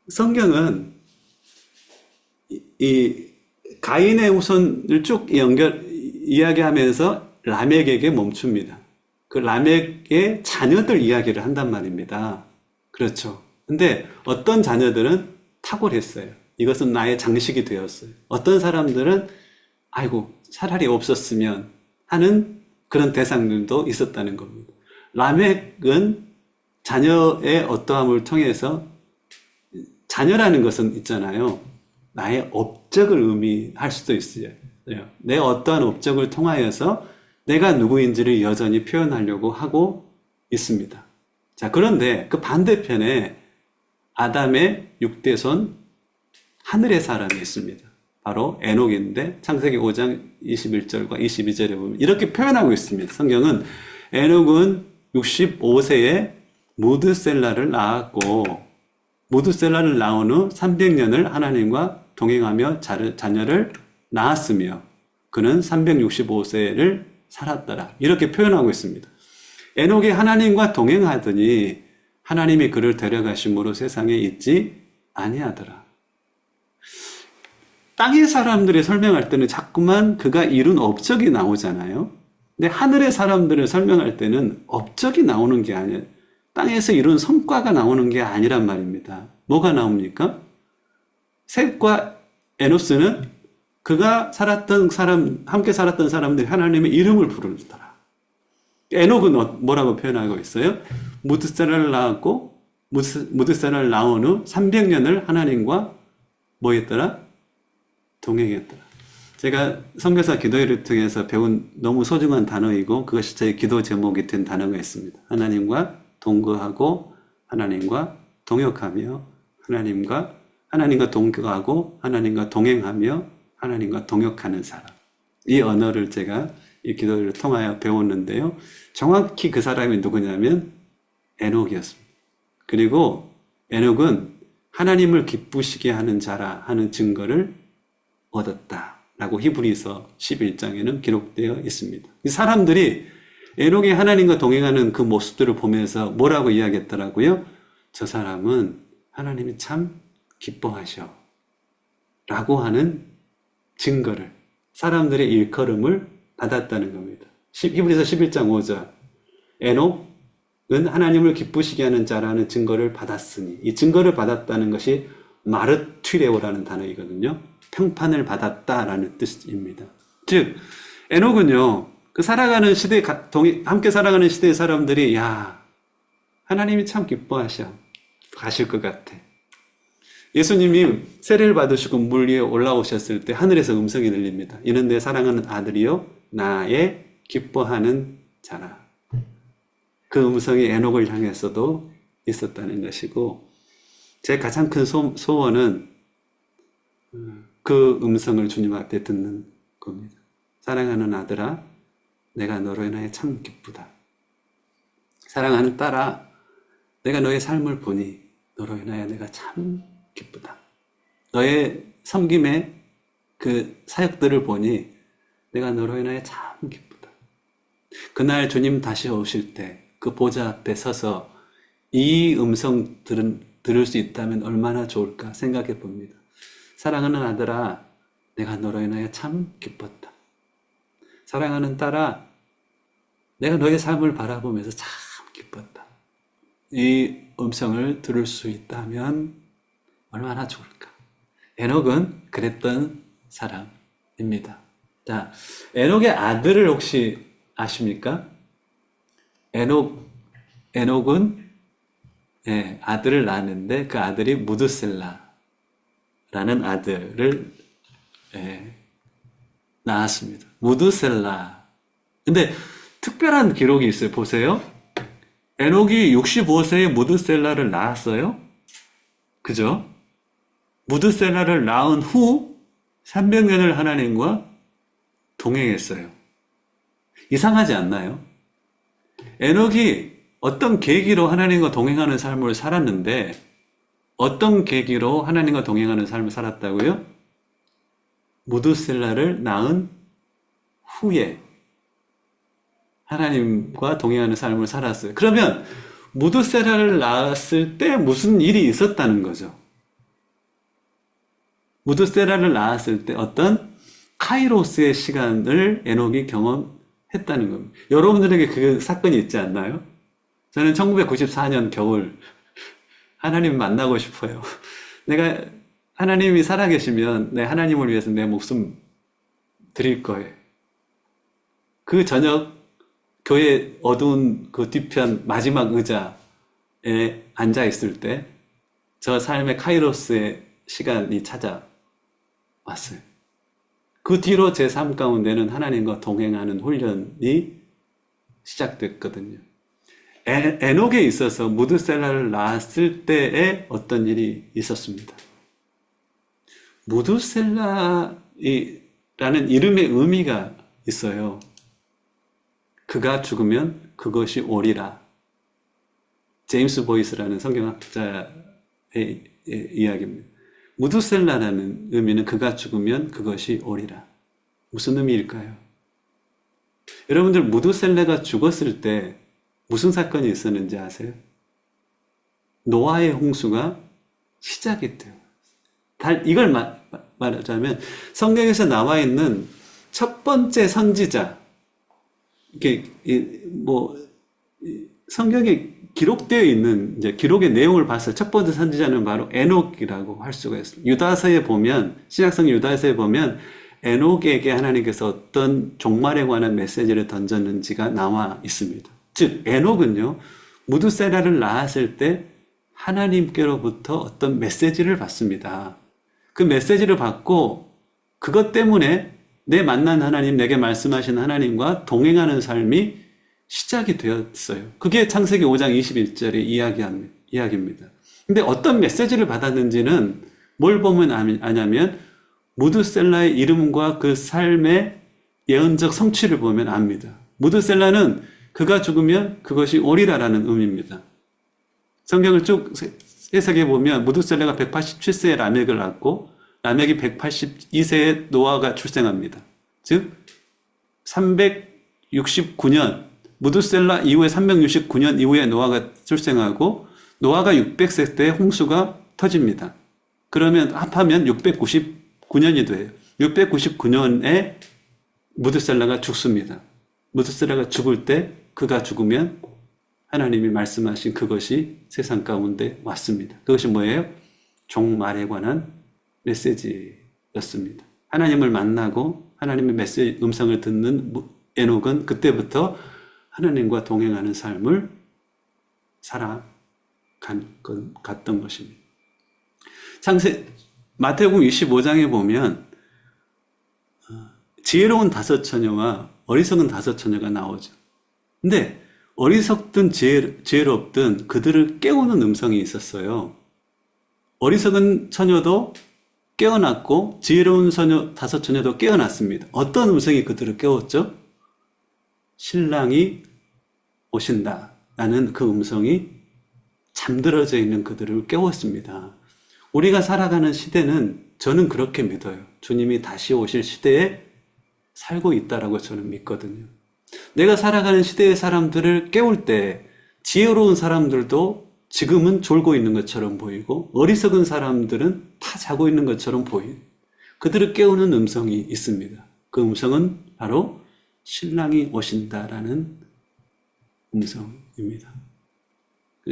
성경은 이 가인의 후손을 쭉 이야기하면서 라멕에게 멈춥니다. 그 라멕의 자녀들 이야기를 한단 말입니다. 그렇죠. 근데 어떤 자녀들은 탁월했어요. 이것은 나의 장식이 되었어요. 어떤 사람들은 아이고 차라리 없었으면 하는 그런 대상들도 있었다는 겁니다. 라멕은 자녀의 어떠함을 통해서 자녀라는 것은 있잖아요. 나의 업적을 의미할 수도 있어요. 내 어떠한 업적을 통하여서 내가 누구인지를 여전히 표현하려고 하고 있습니다. 자, 그런데 그 반대편에 아담의 6대손 하늘의 사람이 있습니다. 바로 에녹인데 창세기 5장 21절과 22절에 보면 이렇게 표현하고 있습니다. 성경은 에녹은 65세에 무드셀라를 낳았고 무드셀라를 낳은 후 300년을 하나님과 동행하며 자녀를 낳았으며 그는 365세를 살았더라. 이렇게 표현하고 있습니다. 에녹이 하나님과 동행하더니 하나님이 그를 데려가심으로 세상에 있지 아니하더라. 땅의 사람들이 설명할 때는 자꾸만 그가 이룬 업적이 나오잖아요. 근데 하늘의 사람들을 설명할 때는 업적이 나오는 게 아니에요. 땅에서 이룬 성과가 나오는 게 아니란 말입니다. 뭐가 나옵니까? 셋과 에노스는 그가 살았던 사람, 함께 살았던 사람들이 하나님의 이름을 부르더라. 에녹은 뭐라고 표현하고 있어요? 무드셀라를 낳았고, 무드셀라를 낳은 후 300년을 하나님과 뭐 했더라? 동행했더라. 제가 선교사 기도회를 통해서 배운 너무 소중한 단어이고 그것이 저의 기도 제목이 된 단어가 있습니다. 하나님과 동거하고 하나님과 동역하며 하나님과 동거하고 하나님과 동행하며 하나님과 동역하는 사람. 이 언어를 제가 이 기도를 통하여 배웠는데요. 정확히 그 사람이 누구냐면 에녹이었습니다. 그리고 에녹은 하나님을 기쁘시게 하는 자라 하는 증거를 얻었다라고 히브리서 11장에는 기록되어 있습니다. 이 사람들이 에녹이 하나님과 동행하는 그 모습들을 보면서 뭐라고 이야기했더라고요? 저 사람은 하나님이 참 기뻐하셔 라고 하는 증거를, 사람들의 일컬음을 받았다는 겁니다. 히브리서 11장 5절 에녹은 하나님을 기쁘시게 하는 자라는 증거를 받았으니, 이 증거를 받았다는 것이 마르튀레오라는 단어이거든요. 평판을 받았다라는 뜻입니다. 즉 에녹은요, 그 살아가는 시대, 함께 살아가는 시대의 사람들이 야, 하나님이 참 기뻐하셔 가실 것 같아. 예수님이 세례를 받으시고 물 위에 올라오셨을 때 하늘에서 음성이 들립니다. 이는 내 사랑하는 아들이요 나의 기뻐하는 자라. 그 음성이 에녹을 향해서도 있었다는 것이고, 제 가장 큰 소원은 그 음성을 주님 앞에 듣는 겁니다. 사랑하는 아들아, 내가 너로 인하여 참 기쁘다. 사랑하는 딸아, 내가 너의 삶을 보니 너로 인하여 내가 참 기쁘다. 너의 섬김의 그 사역들을 보니 내가 너로 인하여 참 기쁘다. 그날 주님 다시 오실 때 그 보좌 앞에 서서 이 음성 들을 수 있다면 얼마나 좋을까 생각해 봅니다. 사랑하는 아들아, 내가 너로 인하여 참 기뻤다. 사랑하는 딸아, 내가 너의 삶을 바라보면서 참 기뻤다. 이 음성을 들을 수 있다면 얼마나 좋을까. 에녹은 그랬던 사람입니다. 자, 에녹의 아들을 혹시 아십니까? 에녹은 아들을 낳았는데 그 아들이 무드셀라라는 아들을 낳았습니다. 무드셀라. 근데 특별한 기록이 있어요. 보세요. 에녹이 65세에 무드셀라를 낳았어요. 그죠? 무드셀라를 낳은 후 300년을 하나님과 동행했어요. 이상하지 않나요? 에녹이 어떤 계기로 하나님과 동행하는 삶을 살았는데, 어떤 계기로 하나님과 동행하는 삶을 살았다고요? 무드셀라를 낳은 후에 하나님과 동행하는 삶을 살았어요. 그러면 무드셀라를 낳았을 때 무슨 일이 있었다는 거죠? 무드셀라를 낳았을 때 어떤 카이로스의 시간을 에녹이 경험했다는 겁니다. 여러분들에게 그 사건이 있지 않나요? 저는 1994년 겨울 하나님 만나고 싶어요. 내가 하나님이 살아계시면 내 하나님을 위해서 내 목숨 드릴 거예요. 그 저녁 교회 어두운 그 뒤편 마지막 의자에 앉아 있을 때 저 삶의 카이로스의 시간이 찾아왔어요. 그 뒤로 제 삶 가운데는 하나님과 동행하는 훈련이 시작됐거든요. 에녹에 있어서 무드셀라를 낳았을 때에 어떤 일이 있었습니다. 무드셀라라는 이름의 의미가 있어요. 그가 죽으면 그것이 오리라. 제임스 보이스라는 성경학자의 이야기입니다. 무드셀라라는 의미는 그가 죽으면 그것이 오리라. 무슨 의미일까요? 여러분들 무드셀라가 죽었을 때 무슨 사건이 있었는지 아세요? 노아의 홍수가 시작이 돼요. 이걸 말하자면 성경에서 나와 있는 첫 번째 선지자, 이게 성경에 기록되어 있는 이제 기록의 내용을 봐서 첫 번째 선지자는 바로 에녹이라고 할 수가 있습니다. 유다서에 보면, 신약성 유다서에 보면 에녹에게 하나님께서 어떤 종말에 관한 메시지를 던졌는지가 나와 있습니다. 즉 에녹은요, 무드셀라를 낳았을 때 하나님께로부터 어떤 메시지를 받습니다. 그 메시지를 받고 그것 때문에 내 만난 하나님, 내게 말씀하신 하나님과 동행하는 삶이 시작이 되었어요. 그게 창세기 5장 21절의 이야기입니다. 근데 어떤 메시지를 받았는지는 뭘 보면 아냐면 무드셀라의 이름과 그 삶의 예언적 성취를 보면 압니다. 무드셀라는 그가 죽으면 그것이 오리라라는 의미입니다. 성경을 쭉 해석해 보면 무드셀라가 187세에 라멕을 낳고 라멕이 182세에 노아가 출생합니다. 즉 369년 무드셀라 이후에 369년 이후에 노아가 출생하고 노아가 600세 때 홍수가 터집니다. 그러면 합하면 699년이 돼요. 699년에 무드셀라가 죽습니다. 무드셀라가 죽을 때 그가 죽으면 하나님이 말씀하신 그것이 세상 가운데 왔습니다. 그것이 뭐예요? 종말에 관한 메시지였습니다. 하나님을 만나고 하나님의 메시지 음성을 듣는 에녹은 그때부터 하나님과 동행하는 삶을 살아갔던 것입니다. 마태복음 25장에 보면 지혜로운 5 처녀와 어리석은 5 처녀가 나오죠. 근데 어리석든 지혜롭든 그들을 깨우는 음성이 있었어요. 어리석은 처녀도 깨어났고 지혜로운 5 처녀도 깨어났습니다. 어떤 음성이 그들을 깨웠죠? 신랑이 오신다 라는 그 음성이 잠들어져 있는 그들을 깨웠습니다. 우리가 살아가는 시대는 저는 그렇게 믿어요. 주님이 다시 오실 시대에 살고 있다라고 저는 믿거든요. 내가 살아가는 시대의 사람들을 깨울 때 지혜로운 사람들도 지금은 졸고 있는 것처럼 보이고 어리석은 사람들은 다 자고 있는 것처럼 보여요. 그들을 깨우는 음성이 있습니다. 그 음성은 바로 신랑이 오신다라는 음성입니다.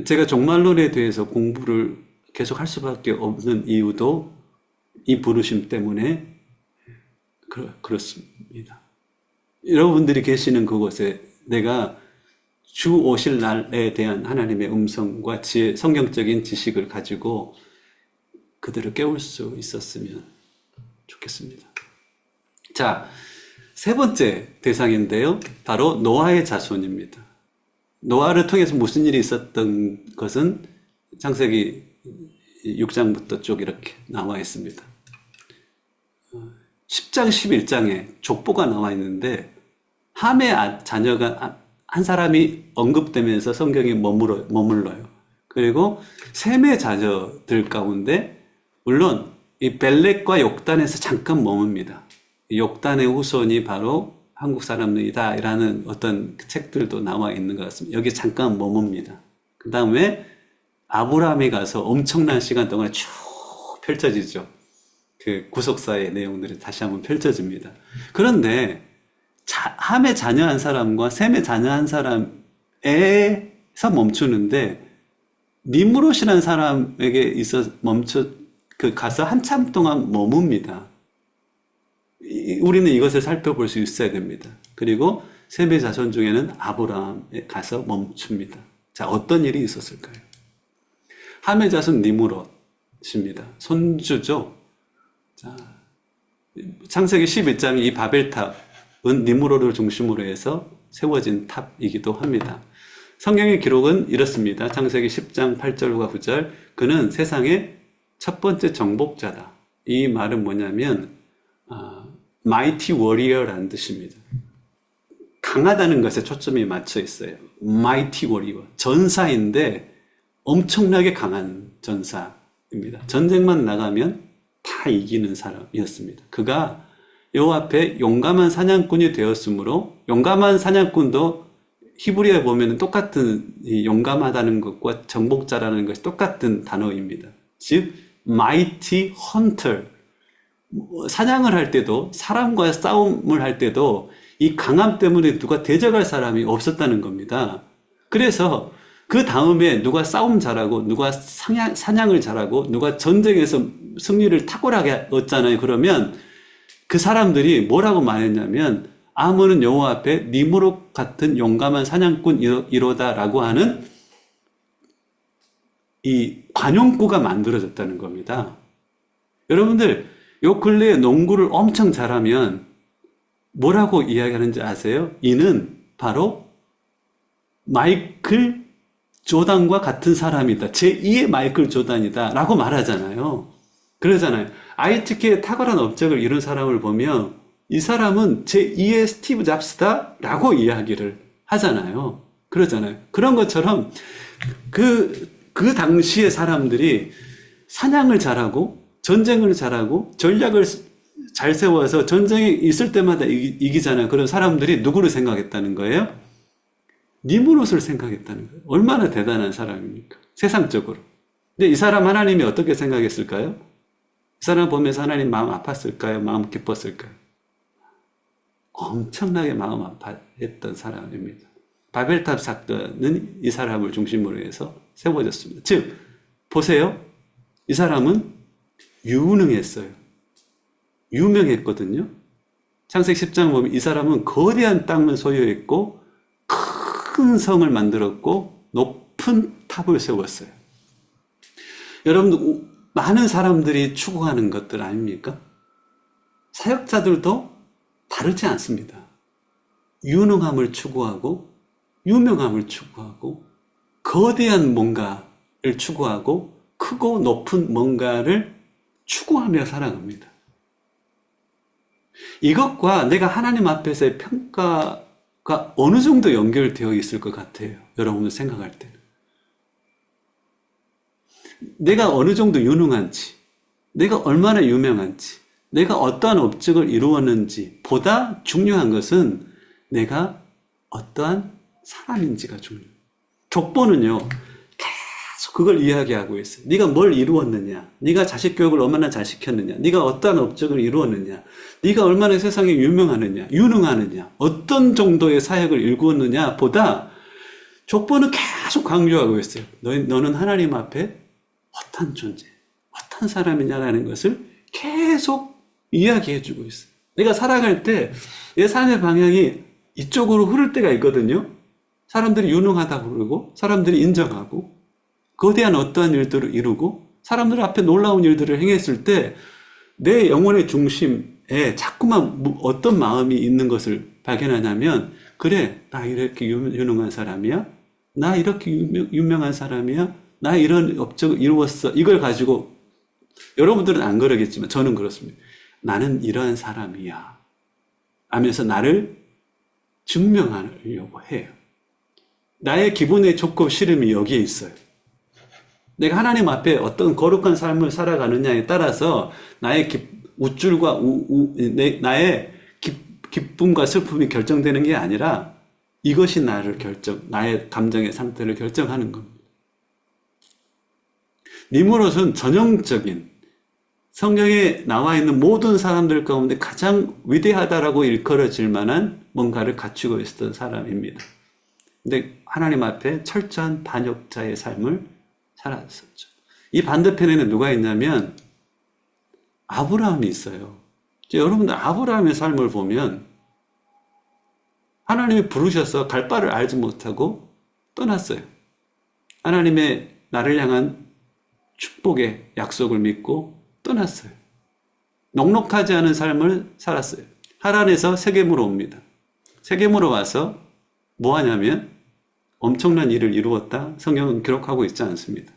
제가 종말론에 대해서 공부를 계속 할 수밖에 없는 이유도 이 부르심 때문에 그렇습니다. 여러분들이 계시는 그곳에 내가 주 오실 날에 대한 하나님의 음성과 성경적인 지식을 가지고 그들을 깨울 수 있었으면 좋겠습니다. 자, 3번째 대상인데요. 바로 노아의 자손입니다. 노아를 통해서 무슨 일이 있었던 것은 창세기 6장부터 쭉 이렇게 나와 있습니다. 10장, 11장에 족보가 나와 있는데 함의 자녀가 한 사람이 언급되면서 성경이 머물러요. 그리고 셈의 자녀들 가운데 물론 이 벨렉과 욕단에서 잠깐 머뭅니다. 욕단의 후손이 바로 한국 사람들이다 라는 어떤 책들도 나와 있는 것 같습니다. 여기 잠깐 머뭅니다. 그 다음에 아브라함이 가서 엄청난 시간 동안 쭉 펼쳐지죠. 그 구속사의 내용들이 다시 한번 펼쳐집니다. 그런데 함의 자녀 한 사람과 셈의 자녀 한 사람에서 멈추는데 니무롯이라는 사람에게 있어 가서 한참 동안 머뭅니다. 우리는 이것을 살펴볼 수 있어야 됩니다. 그리고 셈의 자손 중에는 아브라함에 가서 멈춥니다. 자, 어떤 일이 있었을까요? 함의 자손 니무롯입니다. 손주죠. 자, 창세기 12장의 이 바벨탑은 니무롯을 중심으로 해서 세워진 탑이기도 합니다. 성경의 기록은 이렇습니다. 창세기 10장 8절과 9절. 그는 세상의 첫 번째 정복자다. 이 말은 뭐냐면 mighty warrior라는 뜻입니다. 강하다는 것에 초점이 맞춰 있어요. mighty warrior. 전사인데 엄청나게 강한 전사입니다. 전쟁만 나가면 다 이기는 사람이었습니다. 그가 여호와 앞에 용감한 사냥꾼이 되었으므로, 용감한 사냥꾼도 히브리어에 보면 똑같은, 용감하다는 것과 정복자라는 것이 똑같은 단어입니다. 즉 mighty hunter, 사냥을 할 때도, 사람과 싸움을 할 때도 이 강함 때문에 누가 대적할 사람이 없었다는 겁니다. 그래서 그 다음에 누가 싸움 잘하고, 누가 사냥을 잘하고, 누가 전쟁에서 승리를 탁월하게 얻잖아요. 그러면 그 사람들이 뭐라고 말했냐면, 아몬은 여호와 앞에 니무롯 같은 용감한 사냥꾼이로다라고 하는 이 관용구가 만들어졌다는 겁니다. 여러분들, 요 근래에 농구를 엄청 잘하면 뭐라고 이야기하는지 아세요? 이는 바로 마이클 조단과 같은 사람이다. 제2의 마이클 조단이다. 라고 말하잖아요. 그러잖아요. ITK에 탁월한 업적을 이룬 사람을 보면 이 사람은 제2의 스티브 잡스다. 라고 이야기를 하잖아요. 그러잖아요. 그런 것처럼 그 당시의 사람들이 사냥을 잘하고 전쟁을 잘하고 전략을 잘 세워서 전쟁이 있을 때마다 이기잖아요. 그런 사람들이 누구를 생각했다는 거예요? 니무롯을 생각했다는 거예요. 얼마나 대단한 사람입니까? 세상적으로. 근데 이 사람 하나님이 어떻게 생각했을까요? 이 사람 보면서 하나님 마음 아팠을까요? 마음 기뻤을까요? 엄청나게 마음 아파했던 사람입니다. 바벨탑 사건은 이 사람을 중심으로 해서 세워졌습니다. 즉, 보세요. 이 사람은 유능했어요. 유명했거든요. 창세기 10장 보면 이 사람은 거대한 땅을 소유했고 큰 성을 만들었고 높은 탑을 세웠어요. 여러분, 많은 사람들이 추구하는 것들 아닙니까? 사역자들도 다르지 않습니다. 유능함을 추구하고 유명함을 추구하고 거대한 뭔가를 추구하고 크고 높은 뭔가를 추구하며 살아갑니다. 이것과 내가 하나님 앞에서의 평가가 어느 정도 연결되어 있을 것 같아요. 여러분들 생각할 때는. 내가 어느 정도 유능한지, 내가 얼마나 유명한지, 내가 어떠한 업적을 이루었는지 보다 중요한 것은 내가 어떠한 사람인지가 중요해요. 족보는요, 계속 그걸 이야기하고 있어요. 네가 뭘 이루었느냐, 네가 자식 교육을 얼마나 잘 시켰느냐, 네가 어떠한 업적을 이루었느냐, 네가 얼마나 세상에 유명하느냐, 유능하느냐, 어떤 정도의 사역을 일구었느냐 보다 족보는 계속 강조하고 있어요. 너는 하나님 앞에 어떤 존재, 어떤 사람이냐라는 것을 계속 이야기해주고 있어요. 내가 살아갈 때 내 삶의 방향이 이쪽으로 흐를 때가 있거든요. 사람들이 유능하다고 그러고 사람들이 인정하고 거대한 어떠한 일들을 이루고 사람들 앞에 놀라운 일들을 행했을 때 내 영혼의 중심에 자꾸만 어떤 마음이 있는 것을 발견하냐면, 그래, 나 이렇게 유능한 사람이야, 나 이렇게 유명한 사람이야, 나 이런 업적을 이루었어. 이걸 가지고, 여러분들은 안 그러겠지만 저는 그렇습니다. 나는 이러한 사람이야 하면서 나를 증명하려고 해요. 나의 기본의 좋고 싫음이 여기에 있어요. 내가 하나님 앞에 어떤 거룩한 삶을 살아가느냐에 따라서 나의 우쭐과 나의 기쁨과 슬픔이 결정되는 게 아니라 이것이 나의 감정의 상태를 결정하는 겁니다. 니무롯은 전형적인 성경에 나와 있는 모든 사람들 가운데 가장 위대하다라고 일컬어질 만한 뭔가를 갖추고 있었던 사람입니다. 근데 하나님 앞에 철저한 반역자의 삶을 살았었죠. 이 반대편에는 누가 있냐면 아브라함이 있어요. 여러분들 아브라함의 삶을 보면 하나님이 부르셔서 갈 바를 알지 못하고 떠났어요. 하나님의 나를 향한 축복의 약속을 믿고 떠났어요. 넉넉하지 않은 삶을 살았어요. 하란에서 세겜으로 옵니다. 세겜으로 와서 뭐 하냐면 엄청난 일을 이루었다. 성경은 기록하고 있지 않습니다.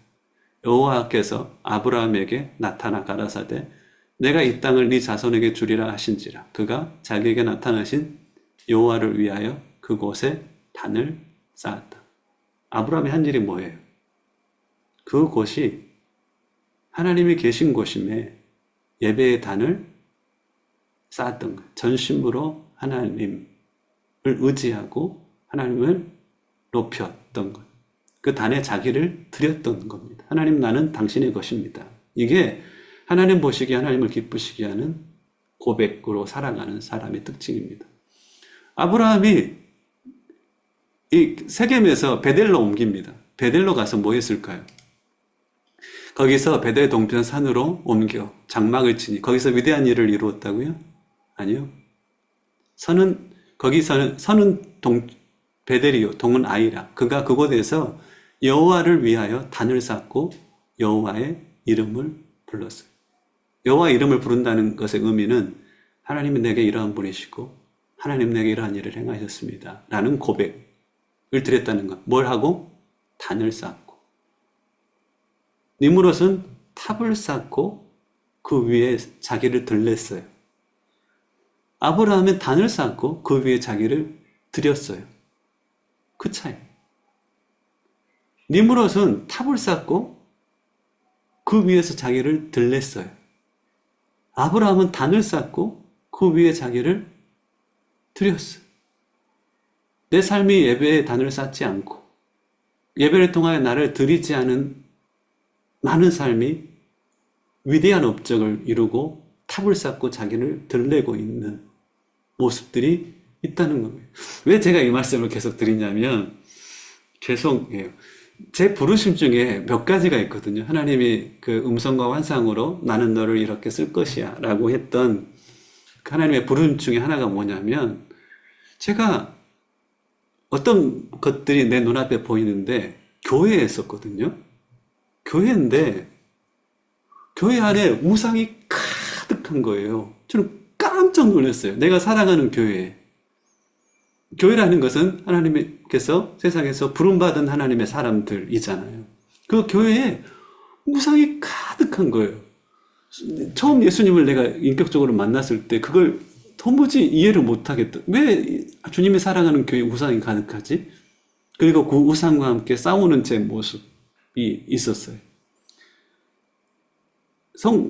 여호와께서 아브라함에게 나타나 가라사대 내가 이 땅을 네 자손에게 주리라 하신지라. 그가 자기에게 나타나신 여호와를 위하여 그곳에 단을 쌓았다. 아브라함이 한 일이 뭐예요? 그곳이 하나님이 계신 곳임에 예배의 단을 쌓았던 거예요. 전심으로 하나님을 의지하고 하나님을 높였던 것. 그 단에 자기를 드렸던 겁니다. 하나님 나는 당신의 것입니다. 이게 하나님 보시기에 하나님을 기쁘시게 하는 고백으로 살아가는 사람의 특징입니다. 아브라함이 이 세겜에서 베델로 옮깁니다. 베델로 가서 뭐 했을까요? 거기서 베델 동편 산으로 옮겨 장막을 치니 거기서 위대한 일을 이루었다고요? 아니요. 선은 베델이요. 동은 아이라. 그가 그곳에서 여호와를 위하여 단을 쌓고 여호와의 이름을 불렀어요. 여호와 이름을 부른다는 것의 의미는 하나님은 내게 이러한 분이시고 하나님 내게 이러한 일을 행하셨습니다. 라는 고백을 드렸다는 것. 뭘 하고? 단을 쌓고. 니므롯은 탑을 쌓고 그 위에 자기를 들렸어요. 아브라함은 단을 쌓고 그 위에 자기를 드렸어요. 그 차이. 니므롯은 탑을 쌓고 그 위에서 자기를 들렸어요. 아브라함은 단을 쌓고 그 위에 자기를 드렸어요. 내 삶이 예배의 단을 쌓지 않고 예배를 통하여 나를 드리지 않은 많은 삶이 위대한 업적을 이루고 탑을 쌓고 자기를 들내고 있는 모습들이 있다는 겁니다. 왜 제가 이 말씀을 계속 드리냐면 죄송해요. 제 부르심 중에 몇 가지가 있거든요. 하나님이 그 음성과 환상으로 나는 너를 이렇게 쓸 것이야 라고 했던 그 하나님의 부르심 중에 하나가 뭐냐면 제가 어떤 것들이 내 눈앞에 보이는데 교회에 있었거든요. 교회인데 교회 안에 우상이 가득한 거예요. 저는 깜짝 놀랐어요. 내가 살아가는 교회에. 교회라는 것은 하나님께서 세상에서 부름받은 하나님의 사람들이잖아요. 그 교회에 우상이 가득한 거예요. 처음 예수님을 내가 인격적으로 만났을 때 그걸 도무지 이해를 못하겠다. 왜 주님이 살아가는 교회에 우상이 가득하지? 그리고 그 우상과 함께 싸우는 제 모습이 있었어요.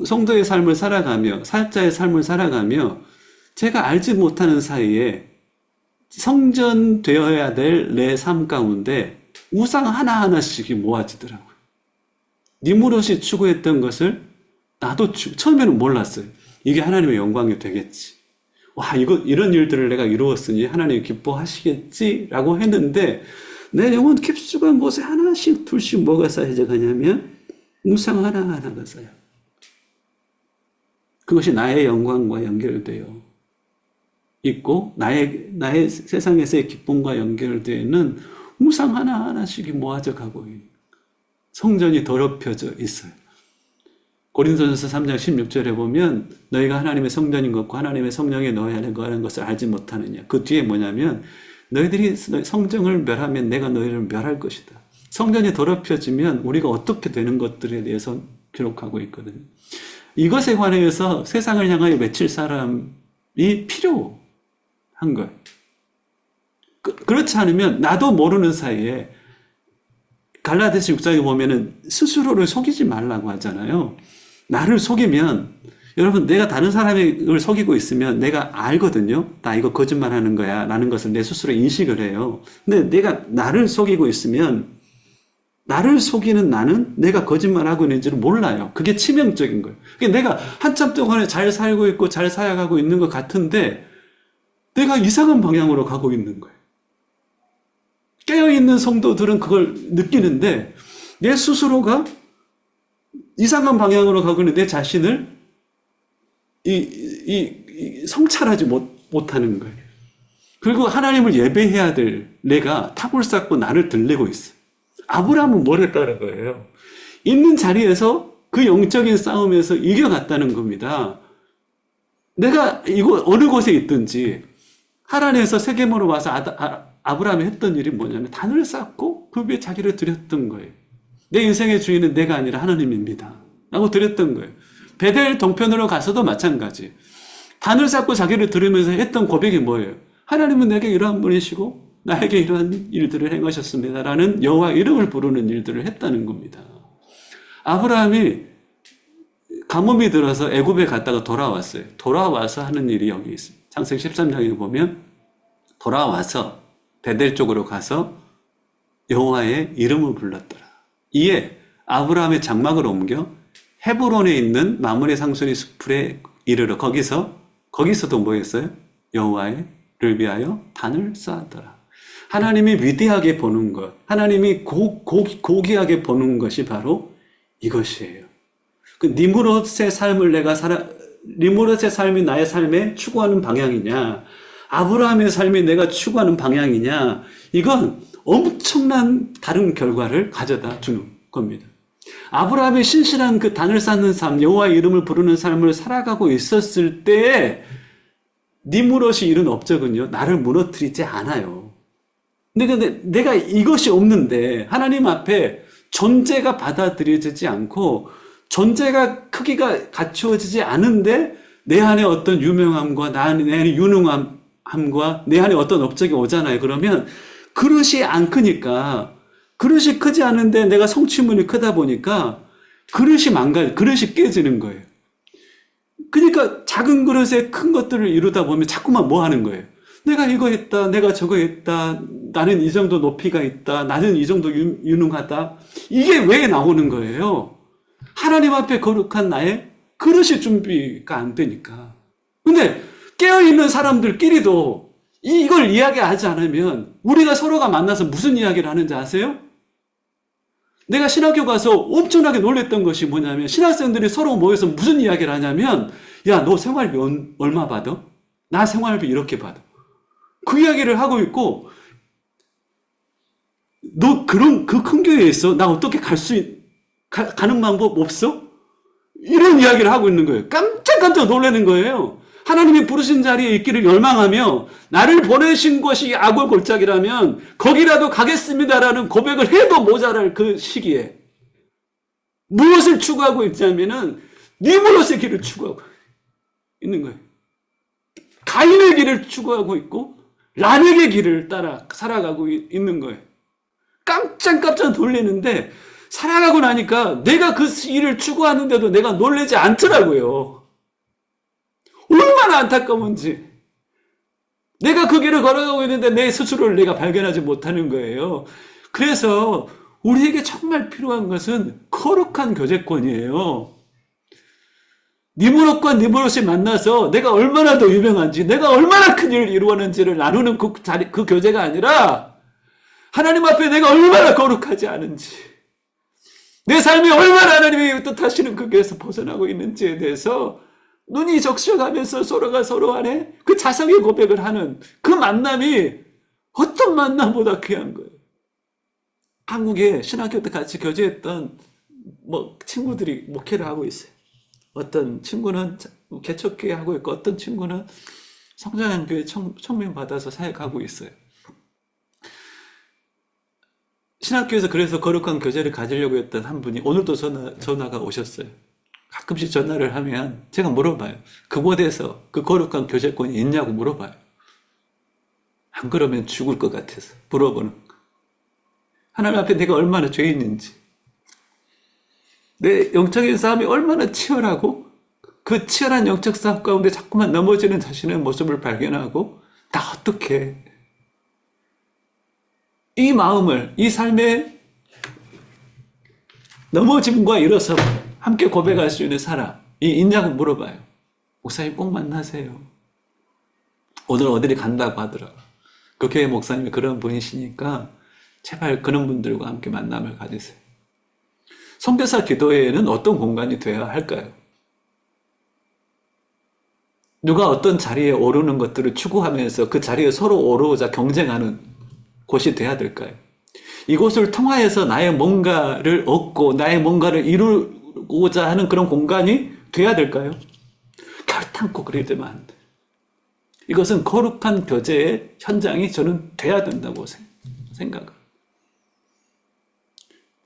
성도의 삶을 살아가며 사역자의 삶을 살아가며 제가 알지 못하는 사이에 성전되어야 될 내 삶 가운데 우상 하나하나씩이 모아지더라고요. 니므롯이 추구했던 것을 나도 처음에는 몰랐어요. 이게 하나님의 영광이 되겠지. 와, 이런 일들을 내가 이루었으니 하나님이 기뻐하시겠지라고 했는데 내 영혼 깊숙한 곳에 하나씩 둘씩 뭐가 쌓여져 가냐면 우상 하나하나가 쌓여. 그것이 나의 영광과 연결되어 있고 나의 세상에서의 기쁨과 연결되어 있는 우상 하나하나씩이 모아져 가고 있는 성전이 더럽혀져 있어요. 고린도전서 3장 16절에 보면 너희가 하나님의 성전인 것과 하나님의 성령에 넣어야 하는 거라는 것을 알지 못하느냐. 그 뒤에 뭐냐면 너희들이 성전을 멸하면 내가 너희를 멸할 것이다. 성전이 더럽혀지면 우리가 어떻게 되는 것들에 대해서 기록하고 있거든요. 이것에 관해서 세상을 향하여 외칠 사람이 필요한 거예요. 그렇지 않으면 나도 모르는 사이에 갈라디아서 6장에 보면은 스스로를 속이지 말라고 하잖아요. 나를 속이면 여러분 내가 다른 사람을 속이고 있으면 내가 알거든요. 나 이거 거짓말하는 거야 라는 것을 내 스스로 인식을 해요. 근데 내가 나를 속이고 있으면 나를 속이는 나는 내가 거짓말하고 있는지를 몰라요. 그게 치명적인 거예요. 내가 한참 동안에 잘 살고 있고 잘 살아가고 있는 것 같은데 내가 이상한 방향으로 가고 있는 거예요. 깨어있는 성도들은 그걸 느끼는데 내 스스로가 이상한 방향으로 가고 있는 내 자신을 성찰하지 못하는 거예요. 그리고 하나님을 예배해야 될 내가 탑을 쌓고 나를 들리고 있어. 아브라함은 뭘 했다는 거예요? 있는 자리에서 그 영적인 싸움에서 이겨갔다는 겁니다. 내가 이거 어느 곳에 있든지 하란에서 세겜으로 와서 아브라함이 했던 일이 뭐냐면 단을 쌓고 그 위에 자기를 드렸던 거예요. 내 인생의 주인은 내가 아니라 하나님입니다 라고 드렸던 거예요. 베델 동편으로 가서도 마찬가지. 단을 쌓고 자기를 들으면서 했던 고백이 뭐예요? 하나님은 내게 이러한 분이시고 나에게 이러한 일들을 행하셨습니다 라는 여호와 이름을 부르는 일들을 했다는 겁니다. 아브라함이 가뭄이 들어서 애굽에 갔다가 돌아왔어요. 돌아와서 하는 일이 여기 있습니다. 창세기 13장에 보면 돌아와서 베델 쪽으로 가서 여호와의 이름을 불렀더라. 이에 아브라함의 장막을 옮겨 헤브론에 있는 마므레 상수리 숲에 이르러 거기서도 뭐 했어요? 여호와를 위하여 단을 쌓았더라. 하나님이 위대하게 보는 것, 하나님이 고귀하게 보는 것이 바로 이것이에요. 그 니므롯의 삶이 나의 삶에 추구하는 방향이냐, 아브라함의 삶이 내가 추구하는 방향이냐, 이건 엄청난 다른 결과를 가져다 주는 겁니다. 아브라함이 신실한 그 단을 쌓는 삶, 여호와의 이름을 부르는 삶을 살아가고 있었을 때에 니므롯이 이룬 업적은요, 나를 무너뜨리지 않아요. 근데 내가 이것이 없는데 하나님 앞에 존재가 받아들여지지 않고 존재가 크기가 갖추어지지 않은데 내 안에 어떤 유명함과 내 안에 유능함과 내 안에 어떤 업적이 오잖아요. 그러면 그릇이 안 크니까, 그릇이 크지 않은데 내가 성취물이 크다 보니까 그릇이 깨지는 거예요. 그러니까 작은 그릇에 큰 것들을 이루다 보면 자꾸만 뭐 하는 거예요? 내가 이거 했다, 내가 저거 했다, 나는 이 정도 높이가 있다, 나는 이 정도 유능하다. 이게 왜 나오는 거예요? 하나님 앞에 거룩한 나의 그릇이 준비가 안 되니까. 근데 깨어있는 사람들끼리도 이걸 이야기하지 않으면 우리가 서로가 만나서 무슨 이야기를 하는지 아세요? 내가 신학교 가서 엄청나게 놀랬던 것이 뭐냐면 신학생들이 서로 모여서 무슨 이야기를 하냐면, 야, 너 생활비 얼마 받아? 나 생활비 이렇게 받아. 그 이야기를 하고 있고, 너 그 큰 교회에 있어? 나 어떻게 가는 방법 없어? 이런 이야기를 하고 있는 거예요. 깜짝 놀라는 거예요. 하나님이 부르신 자리에 있기를 열망하며 나를 보내신 것이 악을 골짜기라면 거기라도 가겠습니다라는 고백을 해도 모자랄 그 시기에 무엇을 추구하고 있냐면은 니므롯의 길을 추구하고 있는 거예요. 가인의 길을 추구하고 있고 람에게 길을 따라 살아가고 있는 거예요. 깜짝 놀리는데 살아가고 나니까 내가 그 일을 추구하는데도 내가 놀라지 않더라고요. 얼마나 안타까운지. 내가 그 길을 걸어가고 있는데 내 스스로를 내가 발견하지 못하는 거예요. 그래서 우리에게 정말 필요한 것은 거룩한 교제권이에요. 니므롯과 니므롯이 만나서 내가 얼마나 더 유명한지, 내가 얼마나 큰 일을 이루었는지를 나누는 그 교제가 아니라 하나님 앞에 내가 얼마나 거룩하지 않은지, 내 삶이 얼마나 하나님의 뜻하시는 그 길에서 벗어나고 있는지에 대해서 눈이 적셔가면서 서로가 서로 안에 그 자성의 고백을 하는 그 만남이 어떤 만남보다 귀한 거예요. 한국에 신학교 때 같이 교제했던 친구들이 목회를 하고 있어요. 어떤 친구는 개척교회 하고 있고 어떤 친구는 성장한교회 청명 받아서 사역하고 있어요. 신학교에서 그래서 거룩한 교제를 가지려고 했던 한 분이 오늘도 전화가 오셨어요. 가끔씩 전화를 하면 제가 물어봐요. 그곳에서 그 거룩한 교제권이 있냐고 물어봐요. 안 그러면 죽을 것 같아서 물어보는 거. 하나님 앞에 내가 얼마나 죄인인지, 내 영적인 싸움이 얼마나 치열하고 그 치열한 영적 싸움 가운데 자꾸만 넘어지는 자신의 모습을 발견하고 나 어떻게 이 마음을, 이 삶의 넘어짐과 일어서 함께 고백할 수 있는 사람이 있냐고 물어봐요. 목사님 꼭 만나세요. 오늘 어디를 간다고 하더라고요. 그 교회 목사님이 그런 분이시니까 제발 그런 분들과 함께 만남을 가지세요. 선교사 기도회에는 어떤 공간이 되어야 할까요? 누가 어떤 자리에 오르는 것들을 추구하면서 그 자리에 서로 오르고자 경쟁하는 곳이 돼야 될까요? 이곳을 통하여서 나의 뭔가를 얻고 나의 뭔가를 이루고자 하는 그런 공간이 돼야 될까요? 결탄코 그리 되면 안 돼요. 이것은 거룩한 교제의 현장이 저는 돼야 된다고 생각합니다.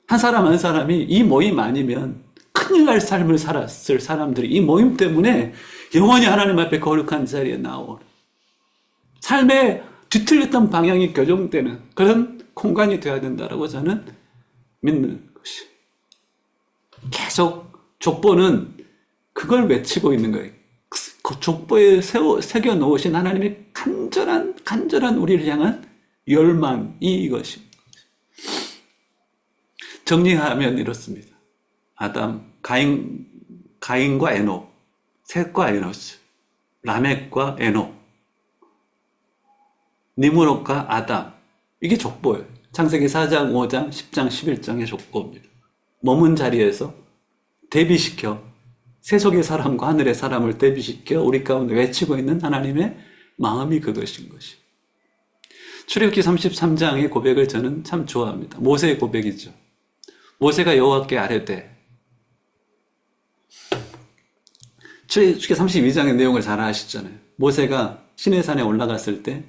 한 사람 한 사람이 이 모임 아니면 큰일 날 삶을 살았을 사람들이 이 모임 때문에 영원히 하나님 앞에 거룩한 자리에 나오는 삶의 뒤틀렸던 방향이 교정되는 그런 공간이 되어야 된다고 저는 믿는 것이. 계속 족보는 그걸 외치고 있는 거예요. 그 족보에 새겨 놓으신 하나님의 간절한 우리를 향한 열망이 이것입니다. 정리하면 이렇습니다. 아담, 가인과 에녹, 셋과 에노스, 라멕과 에녹, 니므롯과 아담. 이게 족보예요. 창세기 4장, 5장, 10장, 11장의 족보입니다. 머문 자리에서 대비시켜 세속의 사람과 하늘의 사람을 대비시켜 우리 가운데 외치고 있는 하나님의 마음이 그것인 것이. 출애굽기 33장의 고백을 저는 참 좋아합니다. 모세의 고백이죠. 모세가 여호와께 아뢰되, 출애굽기 32장의 내용을 잘 아시잖아요. 모세가 시내산에 올라갔을 때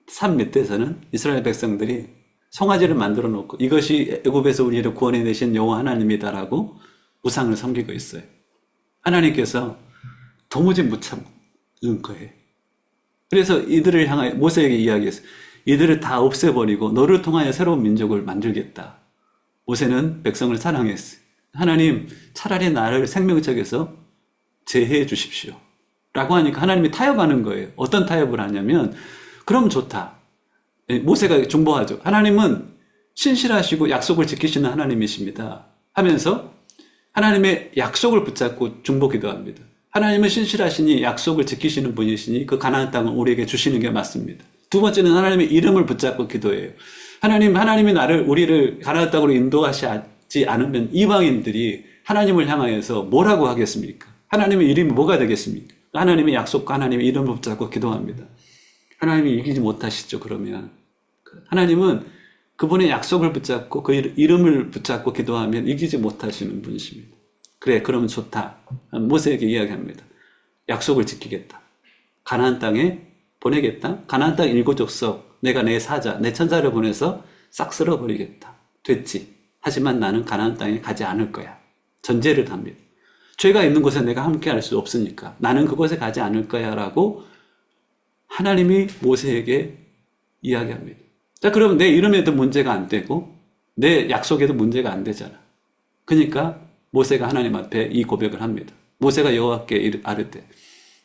산 밑에서는 이스라엘 백성들이 송아지를 만들어 놓고 이것이 애굽에서 우리를 구원해 내신 여호와 하나님이다라고 우상을 섬기고 있어요. 하나님께서 도무지 못 참는 거예요. 그래서 이들을 향하여 모세에게 이야기했어요. 이들을 다 없애버리고 너를 통하여 새로운 민족을 만들겠다. 모세는 백성을 사랑했어요. 하나님, 차라리 나를 생명책에서 제해해 주십시오. 라고 하니까 하나님이 타협하는 거예요. 어떤 타협을 하냐면, 그럼 좋다. 모세가 중보하죠. 하나님은 신실하시고 약속을 지키시는 하나님이십니다. 하면서 하나님의 약속을 붙잡고 중보 기도합니다. 하나님은 신실하시니 약속을 지키시는 분이시니 그 가나안 땅을 우리에게 주시는 게 맞습니다. 두 번째는 하나님의 이름을 붙잡고 기도해요. 하나님이 우리를 가나안 땅으로 인도하시지 않으면 이방인들이 하나님을 향하여서 뭐라고 하겠습니까? 하나님의 이름이 뭐가 되겠습니까? 하나님의 약속과 하나님의 이름을 붙잡고 기도합니다. 하나님이 이기지 못하시죠, 그러면. 하나님은 그분의 약속을 붙잡고 그 이름을 붙잡고 기도하면 이기지 못하시는 분이십니다. 그래, 그러면 좋다. 모세에게 이야기합니다. 약속을 지키겠다. 가나안 땅에 보내겠다. 가나안 땅 7족속 내가 내 사자, 내 천사를 보내서 싹 쓸어버리겠다. 됐지. 하지만 나는 가나안 땅에 가지 않을 거야. 전제를 합니다. 죄가 있는 곳에 내가 함께 할 수 없으니까 나는 그곳에 가지 않을 거야 라고 하나님이 모세에게 이야기합니다. 자, 그러면 내 이름에도 문제가 안 되고 내 약속에도 문제가 안 되잖아. 그러니까 모세가 하나님 앞에 이 고백을 합니다. 모세가 여호와께 아뢰되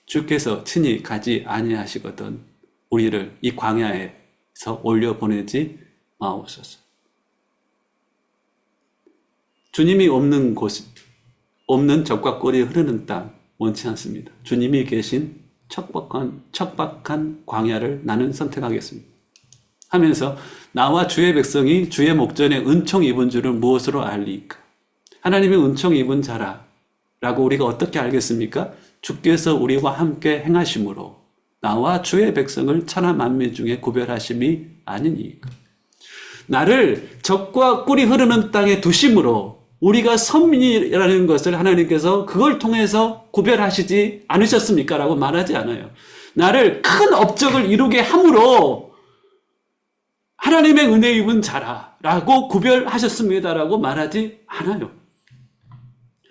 주께서 친히 가지 아니하시거든 우리를 이 광야에서 올려보내지 마옵소서. 주님이 없는 곳, 없는 적과 꿀이 흐르는 땅 원치 않습니다. 주님이 계신 척박한 광야를 나는 선택하겠습니다. 하면서 나와 주의 백성이 주의 목전에 은총 입은 줄을 무엇으로 알리까? 하나님이 은총 입은 자라 라고 우리가 어떻게 알겠습니까? 주께서 우리와 함께 행하심으로 나와 주의 백성을 천하 만민 중에 구별하심이 아니니까. 나를 적과 꿀이 흐르는 땅에 두심으로 우리가 선민이라는 것을 하나님께서 그걸 통해서 구별하시지 않으셨습니까? 라고 말하지 않아요. 나를 큰 업적을 이루게 함으로 하나님의 은혜 입은 자라 라고 구별하셨습니다. 라고 말하지 않아요.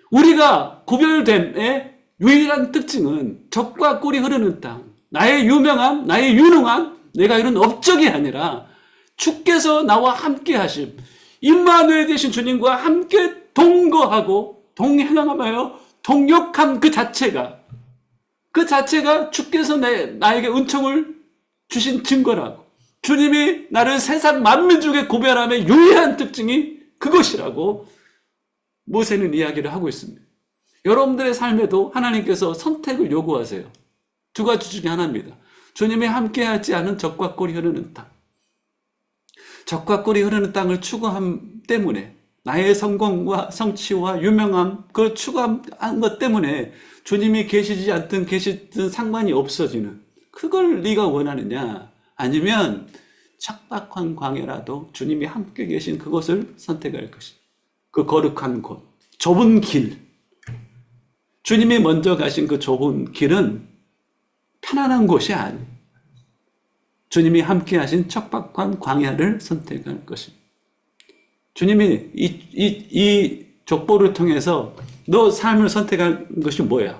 우리가 구별됨의 유일한 특징은 적과 꿀이 흐르는 땅, 나의 유명함, 나의 유능함, 내가 이룬 업적이 아니라 주께서 나와 함께 하심, 임마누엘 되신 주님과 함께 동거하고 동행하며 동역함 그 자체가 주께서 나에게 은총을 주신 증거라고, 주님이 나를 세상 만민 중에 구별함의 유일한 특징이 그것이라고 모세는 이야기를 하고 있습니다. 여러분들의 삶에도 하나님께서 선택을 요구하세요. 두 가지 중에 하나입니다. 주님이 함께하지 않은 적과 꿀이 흐르는 땅. 적과 꿀이 흐르는 땅을 추구함 때문에 나의 성공과 성취와 유명함, 그 추구한 것 때문에 주님이 계시지 않든 계시든 상관이 없어지는, 그걸 네가 원하느냐? 아니면 척박한 광야라도 주님이 함께 계신 그곳을 선택할 것이냐? 그 거룩한 곳, 좁은 길, 주님이 먼저 가신 그 좁은 길은 편안한 곳이 아니에요. 주님이 함께 하신 척박한 광야를 선택할 것입니다. 주님이 이 족보를 통해서 너 삶을 선택할 것이 뭐야?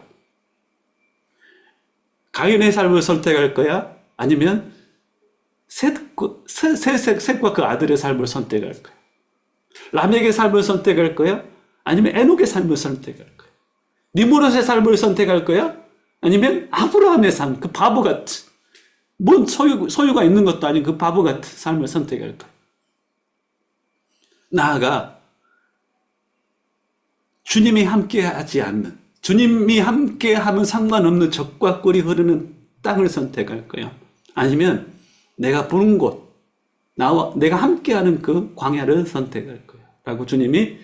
가인의 삶을 선택할 거야? 아니면 셋과 그 아들의 삶을 선택할 거야? 라멕의 삶을 선택할 거야? 아니면 에녹의 삶을 선택할 거야? 니므롯의 삶을 선택할 거야? 아니면 아브라함의 삶, 그 바보 같은, 뭔 소유가 있는 것도 아닌 그 바보 같은 삶을 선택할 거야? 나아가 주님이 함께하지 않는, 주님이 함께하면 상관없는 적과 꿀이 흐르는 땅을 선택할 거야? 아니면 내가 부른 곳, 내가 함께하는 그 광야를 선택할 거야? 라고 주님이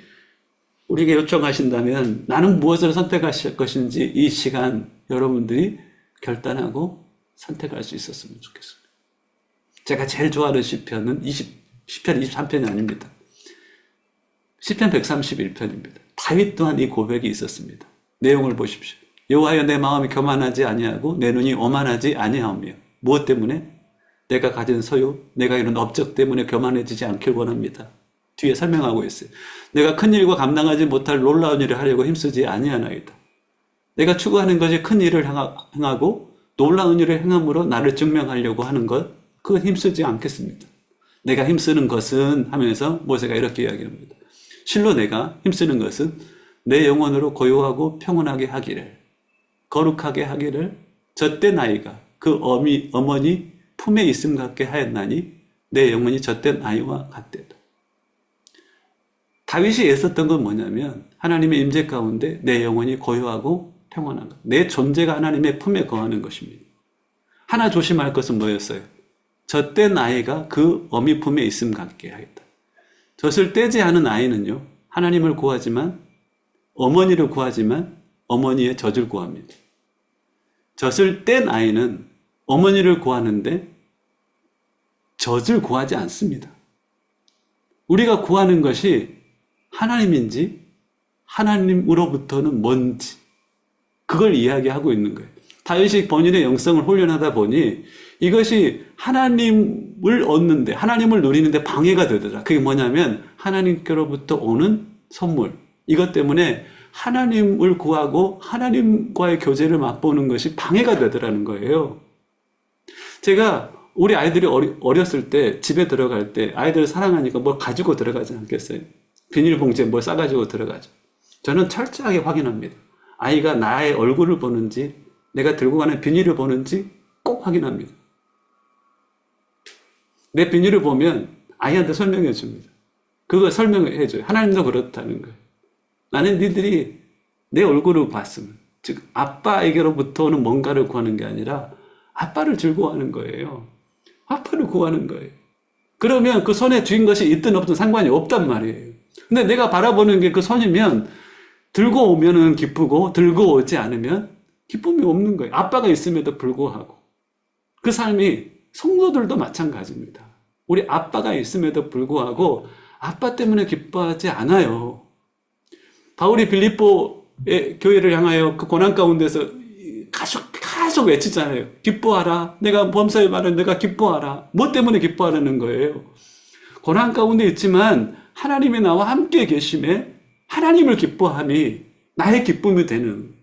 우리에게 요청하신다면 나는 무엇을 선택하실 것인지 이 시간 여러분들이 결단하고 선택할 수 있었으면 좋겠습니다. 제가 제일 좋아하는 시편은 시편 23편이 아닙니다. 시편 131편입니다. 다윗 또한 이 고백이 있었습니다. 내용을 보십시오. 여호와여 내 마음이 교만하지 아니하고 내 눈이 오만하지 아니하오며 무엇 때문에? 내가 가진 소유, 내가 이룬 업적 때문에 교만해지지 않길 원합니다. 뒤에 설명하고 있어요. 내가 큰 일과 감당하지 못할 놀라운 일을 하려고 힘쓰지 아니하나이다. 내가 추구하는 것이 큰 일을 행하고 놀라운 일을 행함으로 나를 증명하려고 하는 것, 그건 힘쓰지 않겠습니다. 내가 힘쓰는 것은 하면서 모세가 이렇게 이야기합니다. 실로 내가 힘쓰는 것은 내 영혼으로 고요하고 평온하게 하기를, 거룩하게 하기를 젖된 아이가 그 어머니 품에 있음 같게 하였나니 내 영혼이 젖된 아이와 같대다. 다윗이 애썼던 건 뭐냐면 하나님의 임재 가운데 내 영혼이 고요하고 평온한 것, 내 존재가 하나님의 품에 거하는 것입니다. 하나 조심할 것은 뭐였어요? 젖된 아이가 그 어미 품에 있음 같게 하였다. 젖을 떼지 않은 아이는요, 하나님을 구하지만, 어머니를 구하지만 어머니의 젖을 구합니다. 젖을 뗀 아이는 어머니를 구하는데 젖을 구하지 않습니다. 우리가 구하는 것이 하나님인지 하나님으로부터는 뭔지, 그걸 이야기하고 있는 거예요. 다윗이 본인의 영성을 훈련하다 보니 이것이 하나님을 얻는데, 하나님을 누리는데 방해가 되더라. 그게 뭐냐면 하나님께로부터 오는 선물, 이것 때문에 하나님을 구하고 하나님과의 교제를 맛보는 것이 방해가 되더라는 거예요. 제가 우리 아이들이 어렸을 때 집에 들어갈 때 아이들 사랑하니까 뭘 가지고 들어가지 않겠어요? 비닐봉지에 뭘 싸가지고 들어가죠. 저는 철저하게 확인합니다. 아이가 나의 얼굴을 보는지 내가 들고 가는 비닐을 보는지 꼭 확인합니다. 내 비닐을 보면 아이한테 설명해 줍니다. 그거 설명해 줘요. 하나님도 그렇다는 거예요. 나는 니들이 내 얼굴을 봤으면, 즉 아빠에게로부터는 뭔가를 구하는 게 아니라 아빠를 즐거워하는 거예요. 아빠를 구하는 거예요. 그러면 그 손에 쥔 것이 있든 없든 상관이 없단 말이에요. 근데 내가 바라보는 게 그 손이면 들고 오면은 기쁘고 들고 오지 않으면 기쁨이 없는 거예요. 아빠가 있음에도 불구하고. 그 삶이 성도들도 마찬가지입니다. 우리 아빠가 있음에도 불구하고 아빠 때문에 기뻐하지 않아요. 바울이 빌립보의 교회를 향하여 그 고난 가운데서 계속 외치잖아요. 기뻐하라. 내가 범사에 말은 내가 기뻐하라. 뭐 때문에 기뻐하라는 거예요? 고난 가운데 있지만 하나님이 나와 함께 계심에 하나님을 기뻐함이 나의 기쁨이 되는.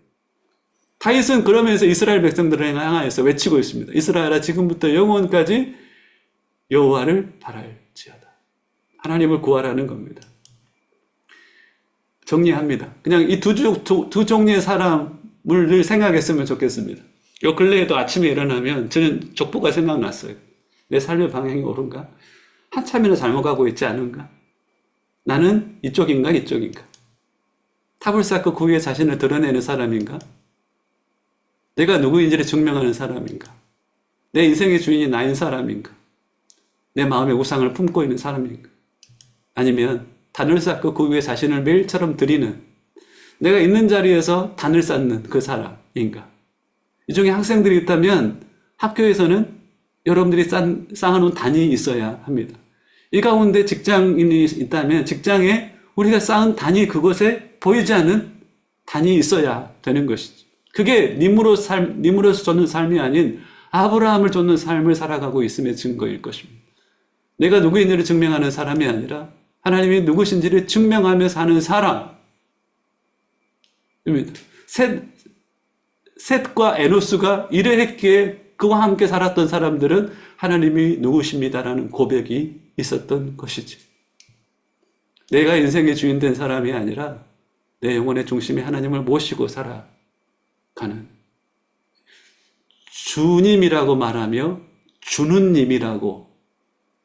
다윗은 그러면서 이스라엘 백성들을 향하여서 외치고 있습니다. 이스라엘아 지금부터 영원까지 여호와를 바랄지어다. 하나님을 구하라는 겁니다. 정리합니다. 그냥 이 두 종류의 사람을 생각했으면 좋겠습니다. 요 근래에도 아침에 일어나면 저는 족보가 생각났어요. 내 삶의 방향이 옳은가? 한참이나 잘못 가고 있지 않은가? 나는 이쪽인가 이쪽인가? 탑을 쌓고 그 위에 자신을 드러내는 사람인가? 내가 누구인지를 증명하는 사람인가? 내 인생의 주인이 나인 사람인가? 내 마음의 우상을 품고 있는 사람인가? 아니면 단을 쌓고 그 위에 자신을 매일처럼 드리는, 내가 있는 자리에서 단을 쌓는 그 사람인가? 이 중에 학생들이 있다면 학교에서는 여러분들이 쌓아놓은 단이 있어야 합니다. 이 가운데 직장인이 있다면 직장에 우리가 쌓은 단이 그곳에 보이지 않는 단이 있어야 되는 것이죠. 그게 님으로서 쫓는 삶이 아닌 아브라함을 쫓는 삶을 살아가고 있음의 증거일 것입니다. 내가 누구인지를 증명하는 사람이 아니라 하나님이 누구신지를 증명하며 사는 사람입니다. 셋과 에노스가 이래했기에 그와 함께 살았던 사람들은 하나님이 누구십니다라는 고백이 있었던 것이지. 내가 인생의 주인 된 사람이 아니라 내 영혼의 중심에 하나님을 모시고 살아가는, 주님이라고 말하며 주는님이라고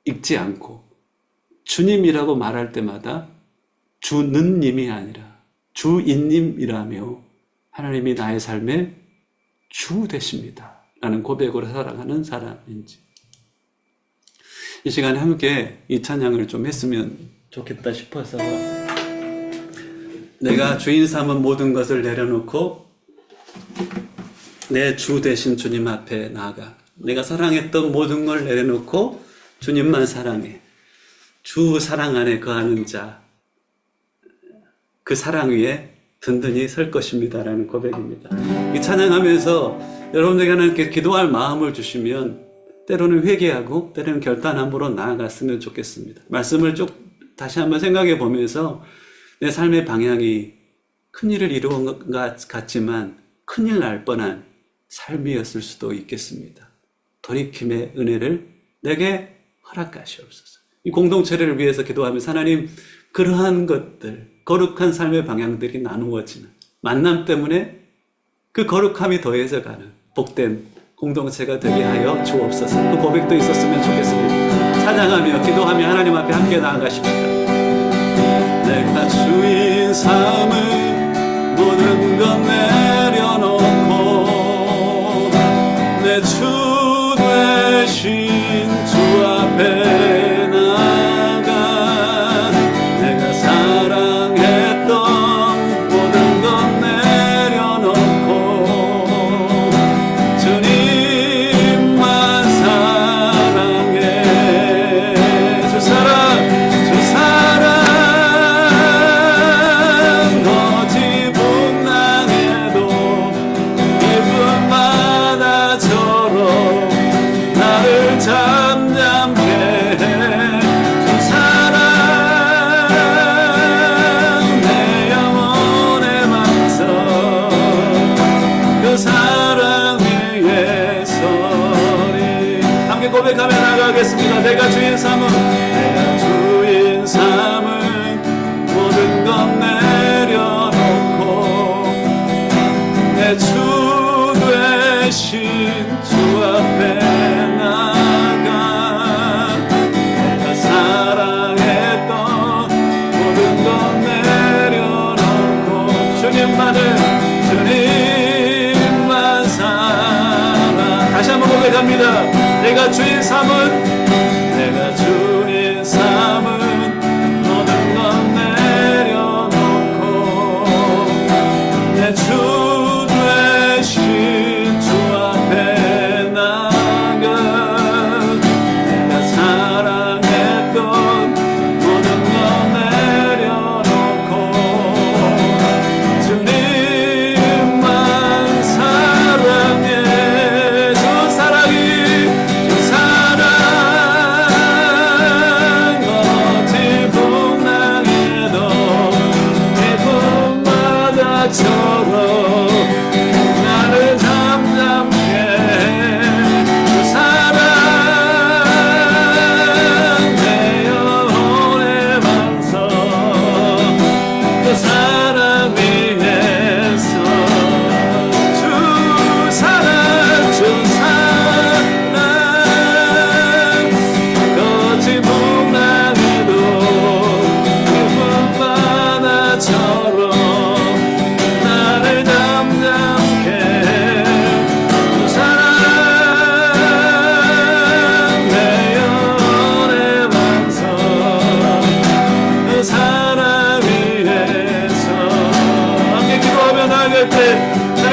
읽지 않고 주님이라고 말할 때마다 주는님이 아니라 주인님이라며 하나님이 나의 삶의 주 되십니다 라는 고백으로 살아가는 사람인지. 이 시간에 함께 이 찬양을 좀 했으면 좋겠다 싶어서, 내가 주인 삼은 모든 것을 내려놓고 내 주 되신 주님 앞에 나아가, 내가 사랑했던 모든 걸 내려놓고 주님만 사랑해, 주 사랑 안에 거하는 자, 그 사랑 위에 든든히 설 것입니다라는 고백입니다. 이 찬양하면서 여러분들에게 하나님께 기도할 마음을 주시면 때로는 회개하고 때로는 결단함으로 나아갔으면 좋겠습니다. 말씀을 쭉 다시 한번 생각해 보면서 내 삶의 방향이 큰일을 이루은 것 같지만 큰일 날 뻔한 삶이었을 수도 있겠습니다. 돌이킴의 은혜를 내게 허락하시옵소서. 이 공동체를 위해서 기도하면서 하나님, 그러한 것들, 거룩한 삶의 방향들이 나누어지는 만남 때문에 그 거룩함이 더해져 가는 복된 공동체가 되게 하여 주옵소서. 그 고백도 있었으면 좋겠습니다. 찬양하며 기도하며 하나님 앞에 함께 나아가십시다. 내가 주인 삼은 모든 것 내려놓고 내 주 되신 주 앞에 나가, 내가 사랑했던 모든 것 내려놓고 주님만 사랑해. 주 사랑 어디 분당해도 기분마다 저러 나를 잠잠케 해. 주 사랑 내 영혼의 방석, 그 사랑 위에 서리. 함께 고백하며 나가겠습니다. 내가 주인 삼은 모든 것 내려놓고 내 주 되신 주 앞에 나가, 내가 사랑했던 모든 것 내려놓고 주님만 사랑. 다시 한번 고백합니다. 내가 주인 삼은